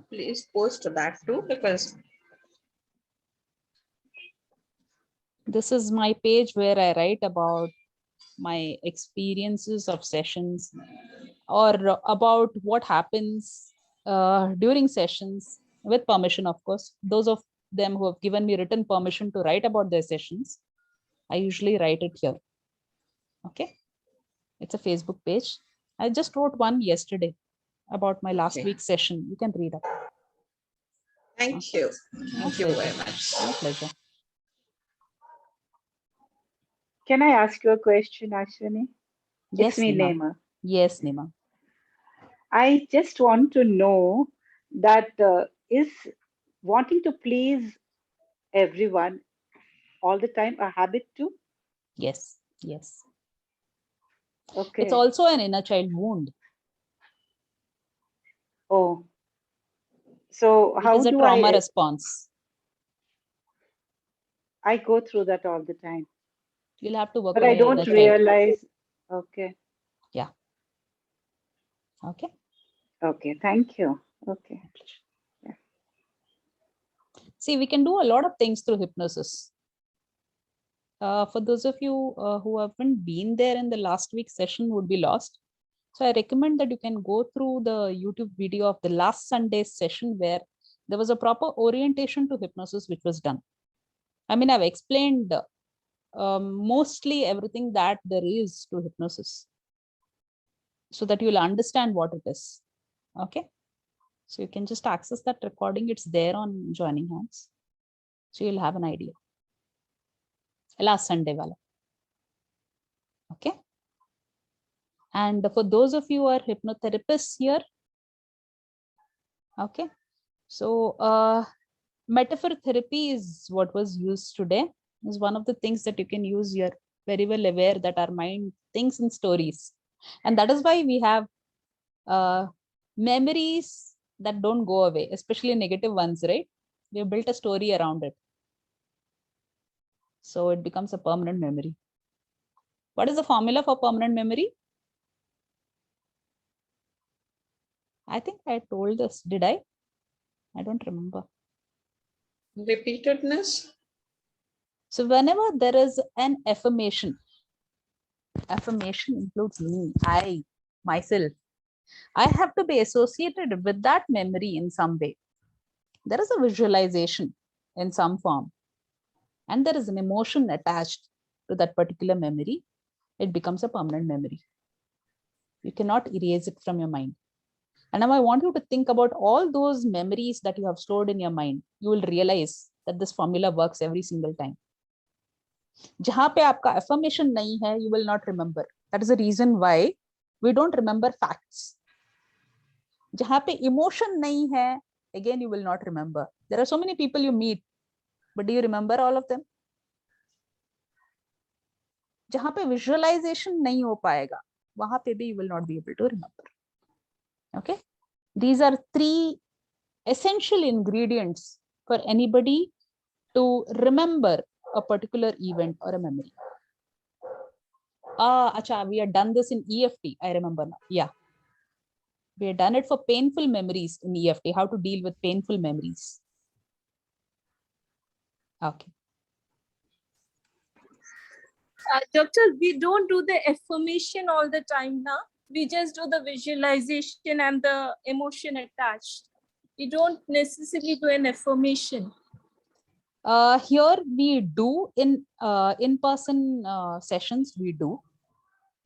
please post that too, because This is my page where I write about my experiences of sessions, or about what happens during sessions, with permission, of course. Those of them who have given me written permission to write about their sessions, I usually write it here. Okay. It's a Facebook page. I just wrote one yesterday about my last Okay. week's session. You can read up. thank you. My Thank you pleasure. very much. My pleasure. Can I ask you a question, Ashwini? Yes, It's me, Nima. Nema. Yes, Nima. I just want to know that is wanting to please everyone all the time a habit too? Yes, yes. Okay. It's also an inner child wound. Oh. So It how is a do trauma response. I go through that all the time? You'll have to work But on I your don't inner child. realize. Okay. Yeah. Okay. Okay. Thank you. Okay. See, we can do a lot of things through hypnosis. For those of you who haven't been there in the last week's session would be lost. So I recommend that you can go through the YouTube video of the last Sunday's session where there was a proper orientation to hypnosis which was done. I mean, I've explained mostly everything that there is to hypnosis so that you'll understand what it is. Okay. So you can just access that recording. It's there on Joining Hands. So you'll have an idea. Last Sunday wala. Okay. And for those of you who are hypnotherapists here, okay. So metaphor therapy is what was used today. Is one of the things that you can use. You're very well aware that our mind thinks in stories. And that is why we have memories that don't go away, especially negative ones, right? We have built a story around it. So it becomes a permanent memory. What is the formula for permanent memory? I think I told this, did I? I don't remember. Repeatedness. So whenever there is an affirmation includes me, I, myself, I have to be associated with that memory in some way. There is a visualization in some form, and there is an emotion attached to that particular memory. It becomes a permanent memory. You cannot erase it from your mind. And now I want you to think about all those memories that you have stored in your mind. You will realize that this formula works every single time. Jahan pe aapka affirmation nahi hai, you will not remember. That is the reason why we don't remember facts. Jahan pe emotion nahi hai, again, you will not remember. There are so many people you meet, but do you remember all of them? जहां पे visualization नहीं हो पाएगा, वहां पे भी you will not be able to remember. Okay, these are 3 essential ingredients for anybody to remember a particular event or a memory. Acha, we have done this in EFT. I remember now. Yeah, we have done it for painful memories in EFT. How to deal with painful memories. Okay. Doctor, we don't do the affirmation all the time now. We just do the visualization and the emotion attached. We don't necessarily do an affirmation. Here we do in-person sessions, we do.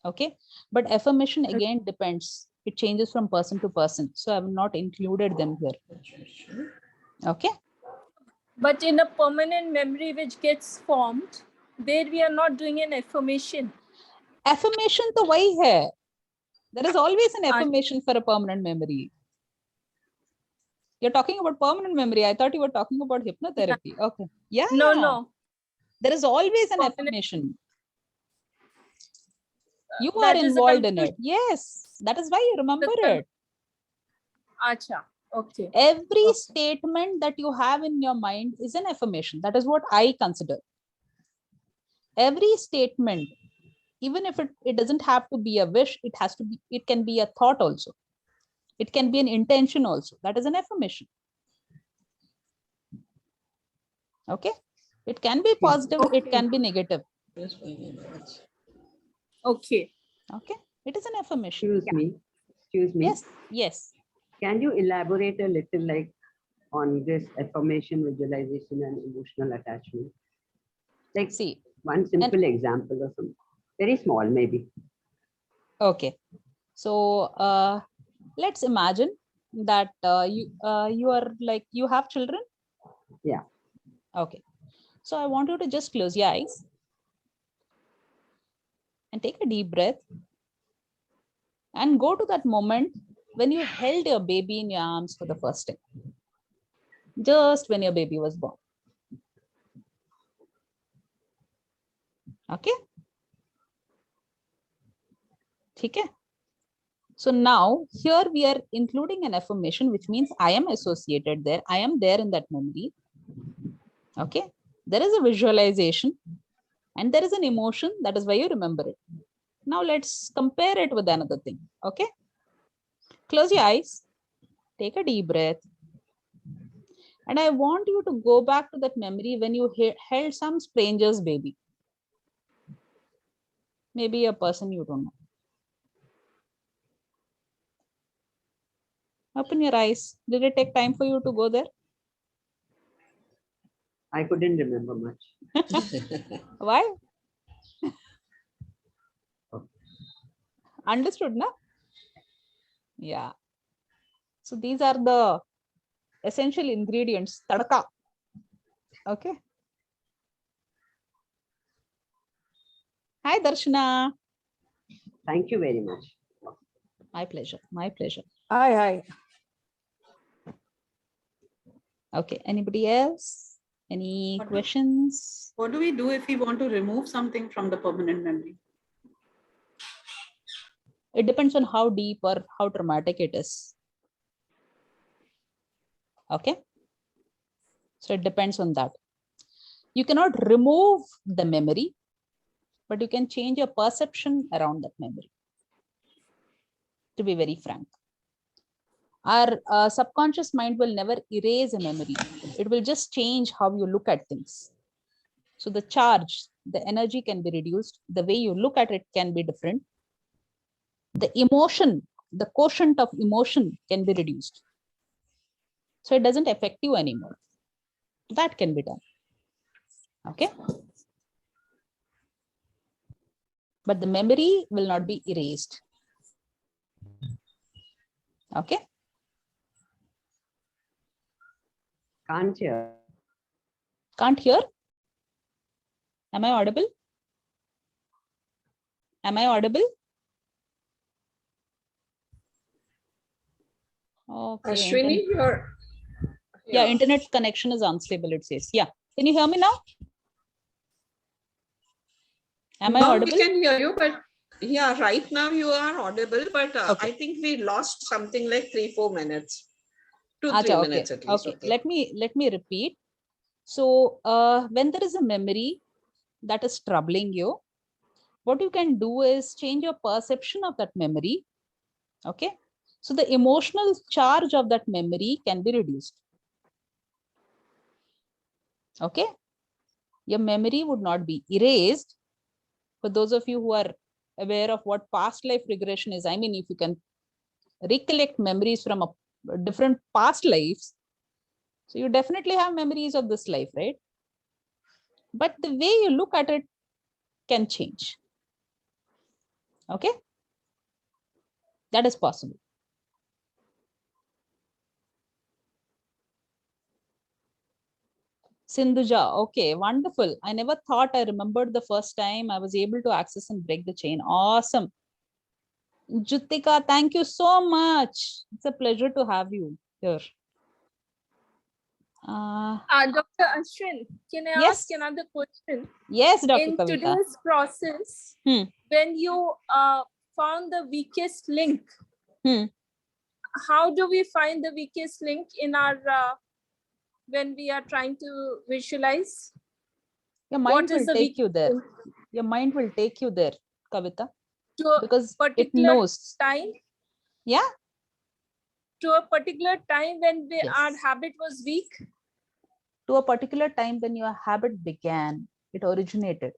Okay, but affirmation again depends. It changes from person to person. So I've not included them here. Okay. But in a permanent memory which gets formed, there we are not doing an affirmation. Affirmation to wahi hai. There is always an affirmation for a permanent memory. You're talking about permanent memory. I thought you were talking about hypnotherapy. Okay. Yeah. No, yeah. no. There is always an Permanent- affirmation. You That are is the involved in conclusion. it. Yes. That is why you remember it. Acha. Okay. Every Okay. statement that you have in your mind is an affirmation. That is what I consider. Every statement, even if it doesn't have to be a wish, it can be a thought also. It can be an intention also. That is an affirmation. Okay. It can be positive, it can be negative. Okay. Okay. It is an affirmation. Excuse me. Yes. Yes. Can you elaborate a little like on this affirmation, visualization, and emotional attachment? Like See. one simple example or something. Very small, maybe. Okay. So let's imagine that you are like, you have children. Yeah. Okay. So I want you to just close your eyes and take a deep breath and go to that moment when you held your baby in your arms for the first time. Just when your baby was born. Okay. Okay. So now here we are including an affirmation, which means I am associated there. I am there in that memory. Okay. There is a visualization and there is an emotion. That is why you remember it. Now let's compare it with another thing. Okay. Close your eyes. Take a deep breath. And I want you to go back to that memory when you held some stranger's baby. Maybe a person you don't know. Open your eyes. Did it take time for you to go there? I couldn't remember much. Why? Understood, na? Yeah. So these are the essential ingredients. Tadka. Okay. Hi, Darshana. Thank you very much. My pleasure. My pleasure. Hi. Okay. Anybody else? Any questions? What do we do if we want to remove something from the permanent memory? It depends on how deep or how traumatic it is. Okay. So it depends on that. You cannot remove the memory, but you can change your perception around that memory. To be very frank. Our subconscious mind will never erase a memory. It will just change how you look at things. So the charge, the energy can be reduced. The way you look at it can be different. The emotion, the quotient of emotion can be reduced. So it doesn't affect you anymore. That can be done. Okay. But the memory will not be erased. Okay. Can't hear. Can't hear? Am I audible? Am I audible? Okay. Ashwini, Yeah, internet connection is unstable, it says. Yeah. Can you hear me now? Am I Now audible? we can hear you, but yeah, right now you are audible, but Okay. I think we lost something like 3-4 minutes. 2-3 Acha, okay. minutes at least. Okay. Okay. Let me repeat. So when there is a memory that is troubling you, what you can do is change your perception of that memory. Okay. So the emotional charge of that memory can be reduced. Okay. Your memory would not be erased. For those of you who are aware of what past life regression is, I mean, if you can recollect memories from a different past lives, so you definitely have memories of this life, right? But the way you look at it can change. Okay. That is possible. Sindhuja, okay, wonderful. I never thought I remembered the first time I was able to access and break the chain. Awesome. Jutika, thank you so much. It's a pleasure to have you here. Dr. Ashwin, can I Yes. ask another question? Yes, Dr. In Kavita. today's process, when you found the weakest link, how do we find the weakest link in our when we are trying to visualize? Your mind What is will the take you weakest there. link? Your mind will take you there, Kavita, To a because it particular knows. time? Yeah. To a particular time when our Yes. habit was weak? To a particular time when your habit began, it originated.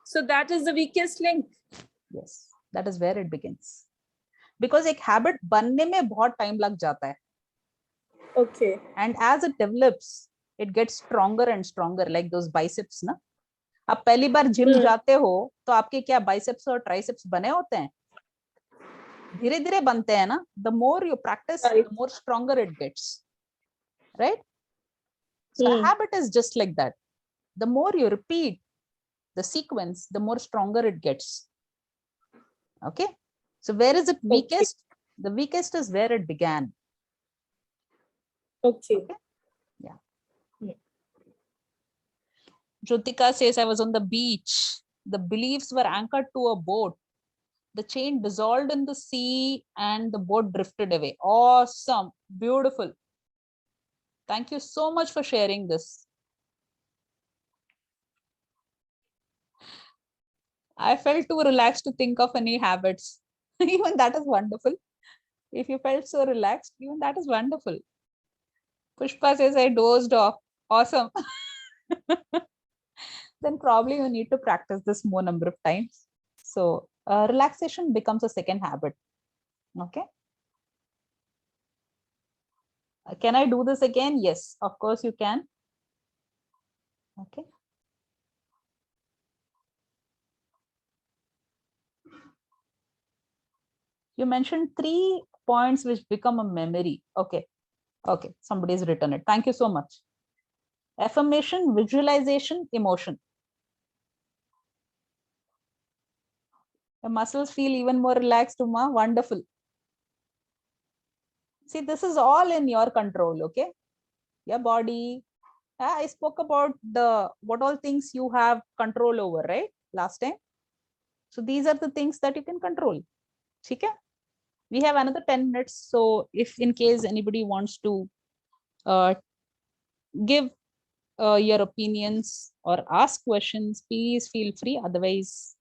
So that is the weakest link. Yes, that is where it begins. Because एक habit बनने में बहुत time लग जाता है. Okay. And as it develops, it gets stronger and stronger, like those biceps, ना? आप पहली बार जिम जाते हो तो आपके क्या biceps और triceps बने होते हैं? धीरे धीरे बनते हैं ना? The more you practice, the more stronger it gets, right? So a habit is just like that. The more you repeat the sequence, the more stronger it gets. Okay. So where is it weakest? Okay. The weakest is where it began. Okay. Yeah. Jyotika says, I was on the beach. The beliefs were anchored to a boat. The chain dissolved in the sea and the boat drifted away. Awesome. Beautiful. Thank you so much for sharing this. I felt too relaxed to think of any habits. Even that is wonderful. If you felt so relaxed, even that is wonderful. Pushpa says, I dozed off. Awesome. Then probably you need to practice this more number of times. So relaxation becomes a second habit. Okay. Can I do this again? Yes, of course you can. Okay. You mentioned 3 points which become a memory. Okay. Okay. Somebody's written it. Thank you so much. Affirmation, visualization, emotion. The muscles feel even more relaxed, Uma. Wonderful. See, this is all in your control. Okay. Your body. I spoke about what all things you have control over, right? Last time. So these are the things that you can control. Okay. We have another 10 minutes. So if in case anybody wants to give your opinions or ask questions, please feel free. Otherwise,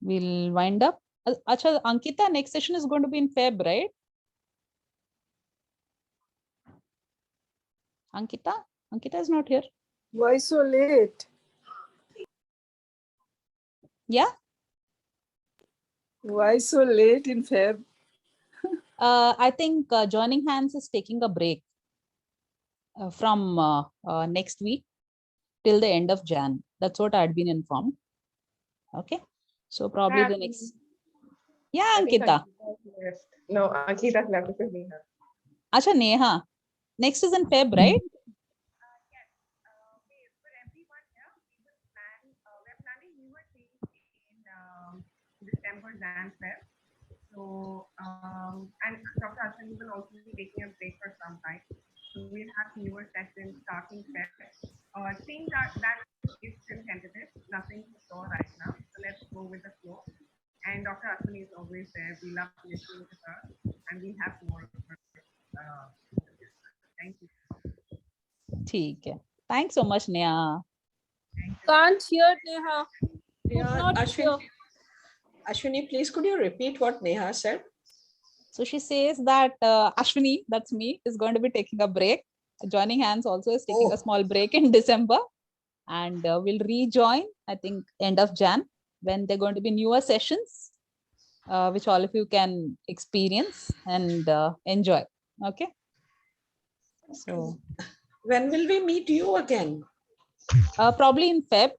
we'll wind up. Acha, Ankita, next session is going to be in Feb, right? Ankita? Ankita is not here. Why so late? Yeah? Why so late in Feb? I think Joining Hands is taking a break from next week till the end of Jan. That's what I had been informed. Okay. So probably the next. Yeah, Ankita. No, Ankita's left with Neha. Acha, Neha. Next is in Feb, right? December, Jan, Feb. So, and Dr. Ashwin will also be taking a break for some time. So we'll have newer sessions starting Feb. Things that is still tentative, nothing for sure right now. Dr. Ashwini is always there. We love listening to her, and we have more of her. Thank you. ठीक है. Thanks so much, Neha. Can't hear Neha. Yeah, Not Ashwini, sure. Ashwini, please could you repeat what Neha said? So she says that Ashwini, that's me, is going to be taking a break. Joining Hands also is taking a small break in December, and we'll rejoin, I think, end of Jan, when there are going to be newer sessions, which all of you can experience and enjoy. Okay. So When will we meet you again? probably in Feb.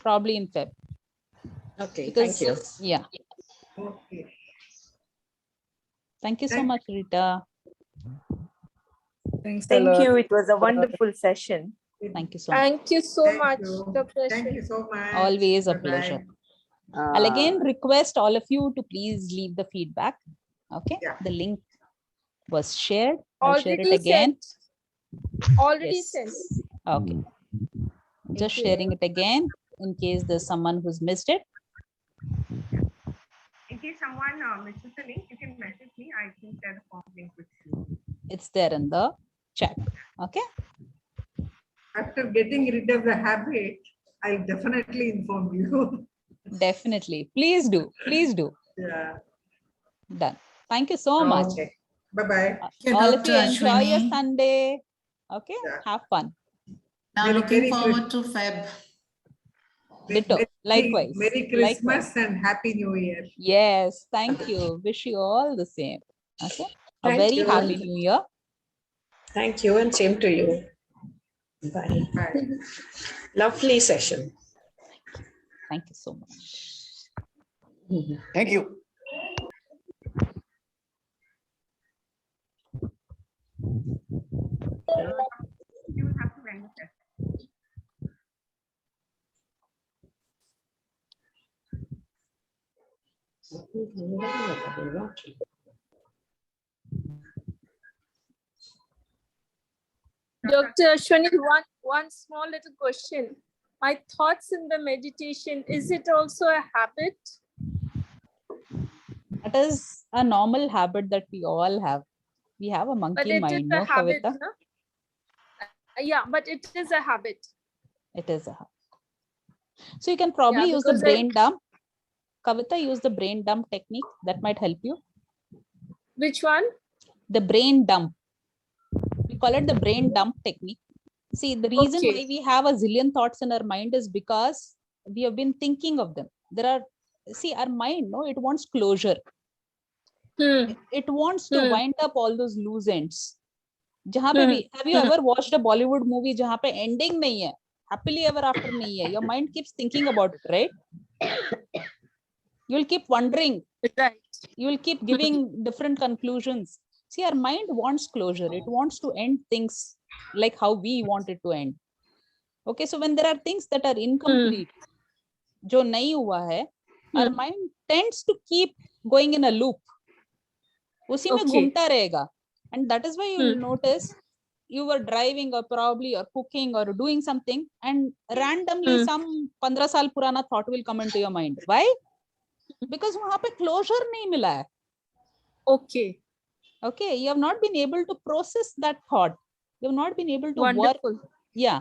Probably in Feb. Okay, Because, thank you. yeah. Okay. Thank you so much, Rita. Thanks a Thank lot. you. It was a wonderful session. Thank you so much. Thank you so Thank much, you. Dr. Thank Ashwini. you so much. Always a Bye-bye. pleasure. I'll again request all of you to please leave the feedback. Okay. Yeah. The link was shared. I'll share it Already again. sent. Already Yes. sent. Okay. Just you. sharing it again in case there's someone who's missed it. In case someone misses the link, you can message me. I can share the form link with you. It's there in the chat. Okay. After getting rid of the habit, I'll definitely inform you. Definitely. Please do. Please do. Yeah. Done. Thank you so much. Okay. Bye-bye. you, All of Dr. you enjoy your Ashwini. Sunday. Okay. Yeah. Have fun. Now Merry looking Christ- forward to Feb. Ditto. Likewise. Merry Christmas Likewise. and Happy New Year. Yes. Thank you. Wish you all the same. Okay. A Thank very you. happy new year. Thank you and same to you. Bye. Bye. Lovely session. Thank you so much. Thank you. You will have to end the session. Dr. Ashwini, one small little question. My thoughts in the meditation, is it also a habit? That is a normal habit that we all have. We have a But monkey it is mind, a no, habit, Kavita? no? Yeah, but it is a habit. It is a habit. So you can probably Yeah, use the because brain dump. Kavita, use the brain dump technique. That might help you. Which one? The brain dump. We call it the brain dump technique. See, the reason Okay. why we have a zillion thoughts in our mind is because we have been thinking of them. There are, see, our mind, no, it wants closure. It wants to wind up all those loose ends. जहाँ पे भी, have you ever watched a Bollywood movie जहाँ पे ending नहीं है, happily ever after नहीं है? Your mind keeps thinking about it, right? You will keep wondering. Right. You will keep giving different conclusions. See, our mind wants closure. It wants to end things like how we want it to end. Okay, so when there are things that are incomplete, जो नहीं हुआ है, our mind tends to keep going in a loop. उसी में घूमता रहेगा. And that is why you will notice you were driving or probably or cooking or doing something and randomly some 15 साल पुराना thought will come into your mind. Why? Because वहाँ पे closure नहीं मिला है. Okay. Okay, you have not been able to process that thought. You have not been able to Wonderful. work. Yeah.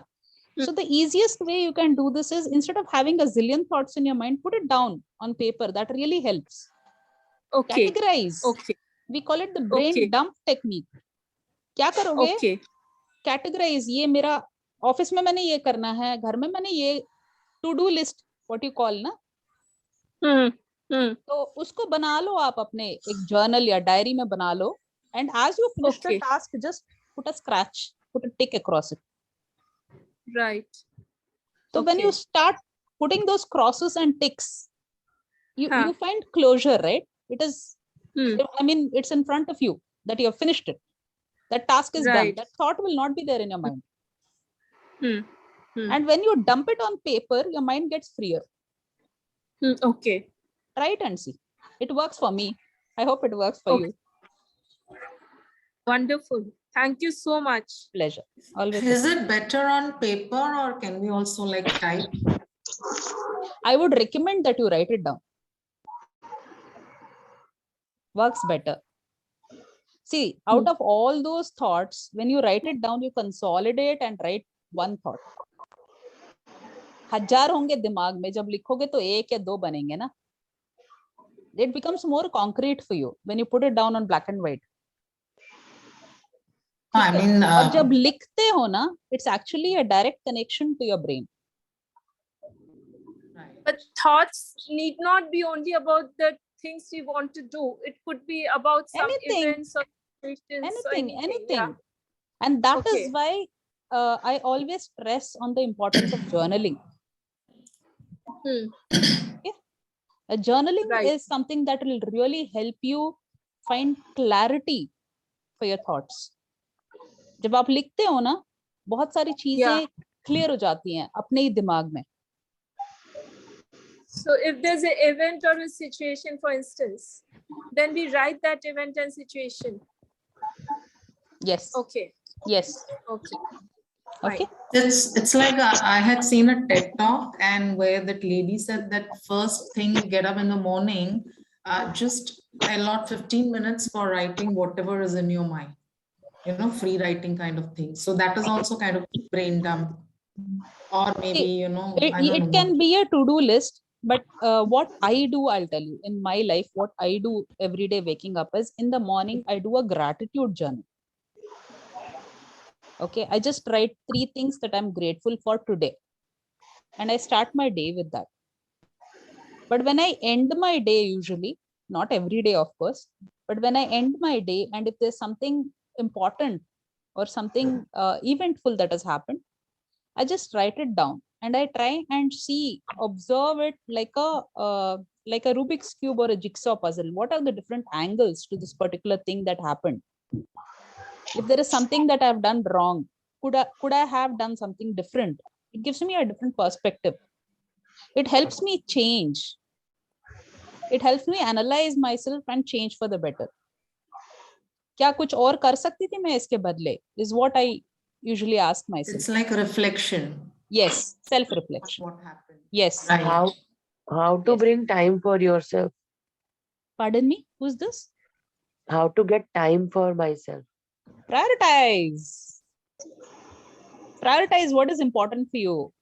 So the easiest way you can do this is instead of having a zillion thoughts in your mind, put it down on paper. That really helps. Okay. Categorize. Okay. We call it the brain dump technique. क्या करोगे? Okay. Categorize. ये मेरा office में मैंने ये करना है, घर में मैंने ये to do list, what you call ना? तो उसको बना लो आप अपने एक journal या diary में बना लो. And as you finish the task, just put a scratch, put a tick across it. Right. So when you start putting those crosses and ticks, you find closure, right? It is, I mean, it's in front of you that you have finished it. That task is done. That thought will not be there in your mind. And when you dump it on paper, your mind gets freer. Okay. Try it and see. It works for me. I hope it works for you. Wonderful. Thank you so much. Pleasure. Always. Is it better on paper or can we also like type? I would recommend that you write it down. works better. See, out of all those thoughts, when you write it down, you consolidate and write one thought. 1000 होंगे दिमाग में, जब लिखोगे तो 1 या 2 बनेंगे ना. It becomes more concrete for you when you put it down on black and white. I mean, और जब लिखते हो ना, it's actually a direct connection to your brain. But thoughts need not be only about the things we want to do. It could be about some events or situations. Anything. Yeah. And that Okay. is why I always stress on the importance of journaling. Okay? Journaling Right. is something that will really help you find clarity for your thoughts. जब आप लिखते हो ना, बहुत सारी चीजें clear हो जाती हैं अपने ही दिमाग में. So if there's an event or a situation, for instance, then we write that event and situation. Yes. Okay. Yes. Okay. Okay. It's like I had seen a TED talk, and where that lady said that first thing you get up in the morning, just allot 15 minutes for writing whatever is in your mind. You know, free writing kind of thing. So that is also kind of brain dump. Or maybe, you know, I don't It know can what. be a to-do list, but what I do, I'll tell you, in my life, what I do every day waking up is, in the morning, I do a gratitude journal. Okay, I just write 3 things that I'm grateful for today. And I start my day with that. But when I end my day, usually, not every day, of course, but when I end my day, and if there's something important or something eventful that has happened, I just write it down and I try and observe it like a Rubik's Cube or a jigsaw puzzle. What are the different angles to this particular thing that happened? If there is something that I've done wrong, could I have done something different? It gives me a different perspective. It helps me change. It helps me analyze myself and change for the better. क्या कुछ और कर सकती थी मैं इसके बदले? Is what I usually ask myself. It's like a reflection. Yes, self-reflection. What happened? Yes. Right. How to bring time for yourself? Pardon me? Who's this? How to get time for myself? Prioritize. Prioritize what is important for you.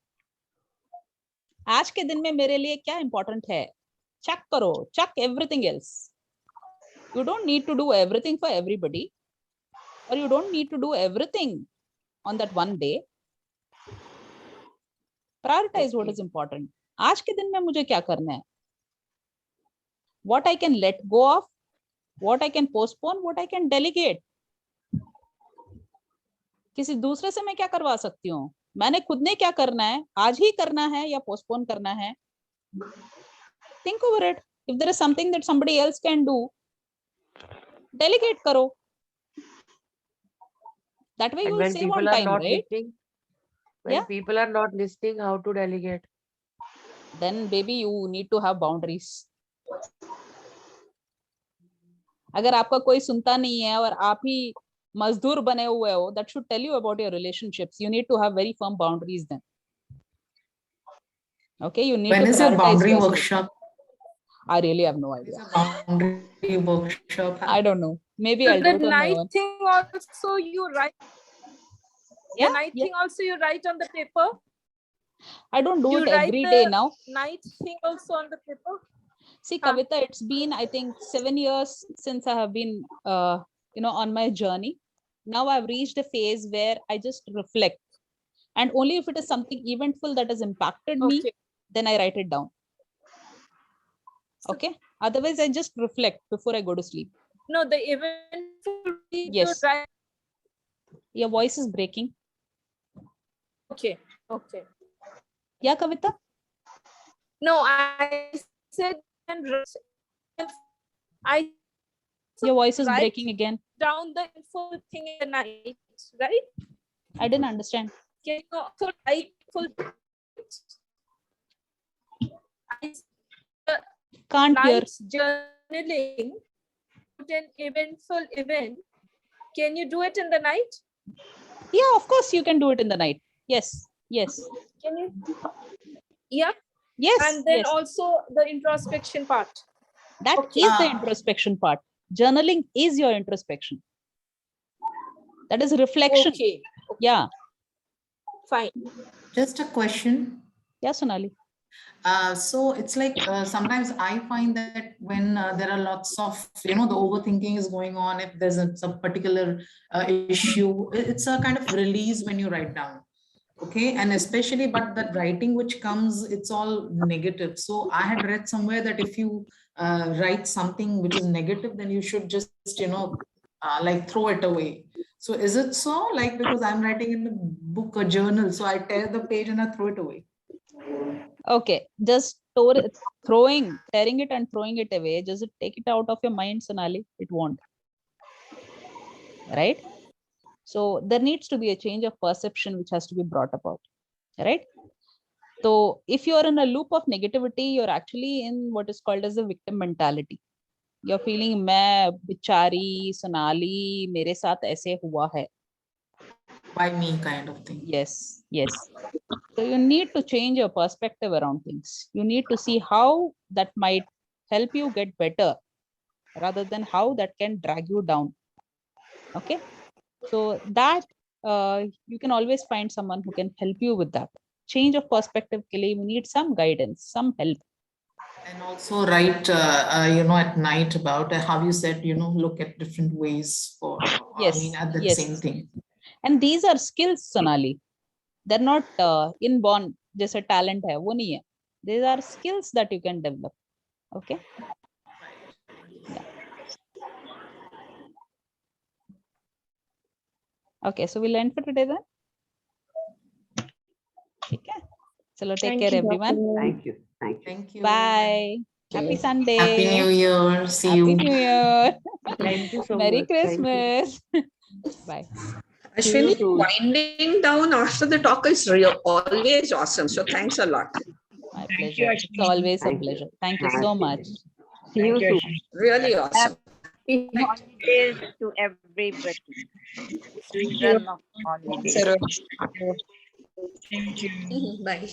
आज के दिन में मेरे लिए क्या important है? Check करो. Check everything else. You don't need to do everything for everybody, or you don't need to do everything on that one day. Prioritize what is important. आज के दिन में मुझे क्या करना है? What I can let go of, what I can postpone, what I can delegate. किसी दूसरे से मैं क्या करवा सकती हूँ? मैंने खुद ने क्या करना है? आज ही करना है या postpone करना है? Think over it. If there is something that somebody else can do, delegate karo. That way you will save on time, right? When people are not listening, how to delegate? Then baby, you need to have boundaries. अगर आपका कोई सुनता नहीं है और आप ही मजदूर बने हुए हो, that should tell you about your relationships. You need to have very firm boundaries then. Okay, you need When to is your prioritize boundary yourself. workshop? I really have no idea. Boundary workshop. I don't know. Maybe I'll The do it on my night own. thing also you write. Yeah, The night thing also you write on the paper. I don't do You it write every the day now. night thing also on the paper. See, Kavita, it's been, I think, 7 years since I have been, on my journey. Now I've reached a phase where I just reflect. And only if it is something eventful that has impacted me, then I write it down. Okay. Otherwise, I just reflect before I go to sleep. No, the event. Yes. Your voice is breaking. Okay. Okay. Yeah, Kavita? No, I said Your voice is write breaking again. down the info thing in the night, right? I didn't understand. Can you also write full? Can't hear. Journaling, an eventful event. Can you do it in the night? Yeah, of course you can do it in the night. Yes. Yes. Can you? Yeah. Yes. And then yes. also the introspection part. That is the introspection part. Journaling is your introspection. That is reflection. Okay. Yeah. Fine. Just a question. Yeah, Sonali. So it's like sometimes I find that when there are lots of, the overthinking is going on, if there's some particular issue, it's a kind of release when you write down. Okay. And especially, but that writing which comes, it's all negative. So I had read somewhere that if you write something which is negative, then you should just, like throw it away. So is it so? Like, because I'm writing in a book or journal, so I tear the page and I throw it away. Okay, just tearing it and throwing it away, just take it out of your mind, Sonali. It won't. Right? So there needs to be a change of perception which has to be brought about. Right? So if you are in a loop of negativity, you're actually in what is called as a victim mentality. You're feeling, मैं बिचारी सोनाली मेरे साथ ऐसे हुआ है. By me kind of thing. Yes, yes. So you need to change your perspective around things. You need to see how that might help you get better rather than how that can drag you down. Okay. So that you can always find someone who can help you with that. Change of perspective, you need some guidance, some help. And also write, at night about how you said, look at different ways for, Yes, at the yes. same thing. And these are skills, Sonali. They're not inborn, just a talent hai, wo nahi hai. These are skills that you can develop. Okay. Yeah. Okay, so we'll end for today then. Okay. So take care, everyone. Thank you. Thank you. Bye. Happy Sunday. Happy New Year. See you. Happy New Year. Thank you so Merry much. Thank you. Christmas. Bye. Ashwini, winding down after the talk is always awesome. So thanks a lot. My pleasure. It's always a pleasure. Thank you so much. See you soon. Really awesome. Happy holidays to everybody. Season of holidays. Bye.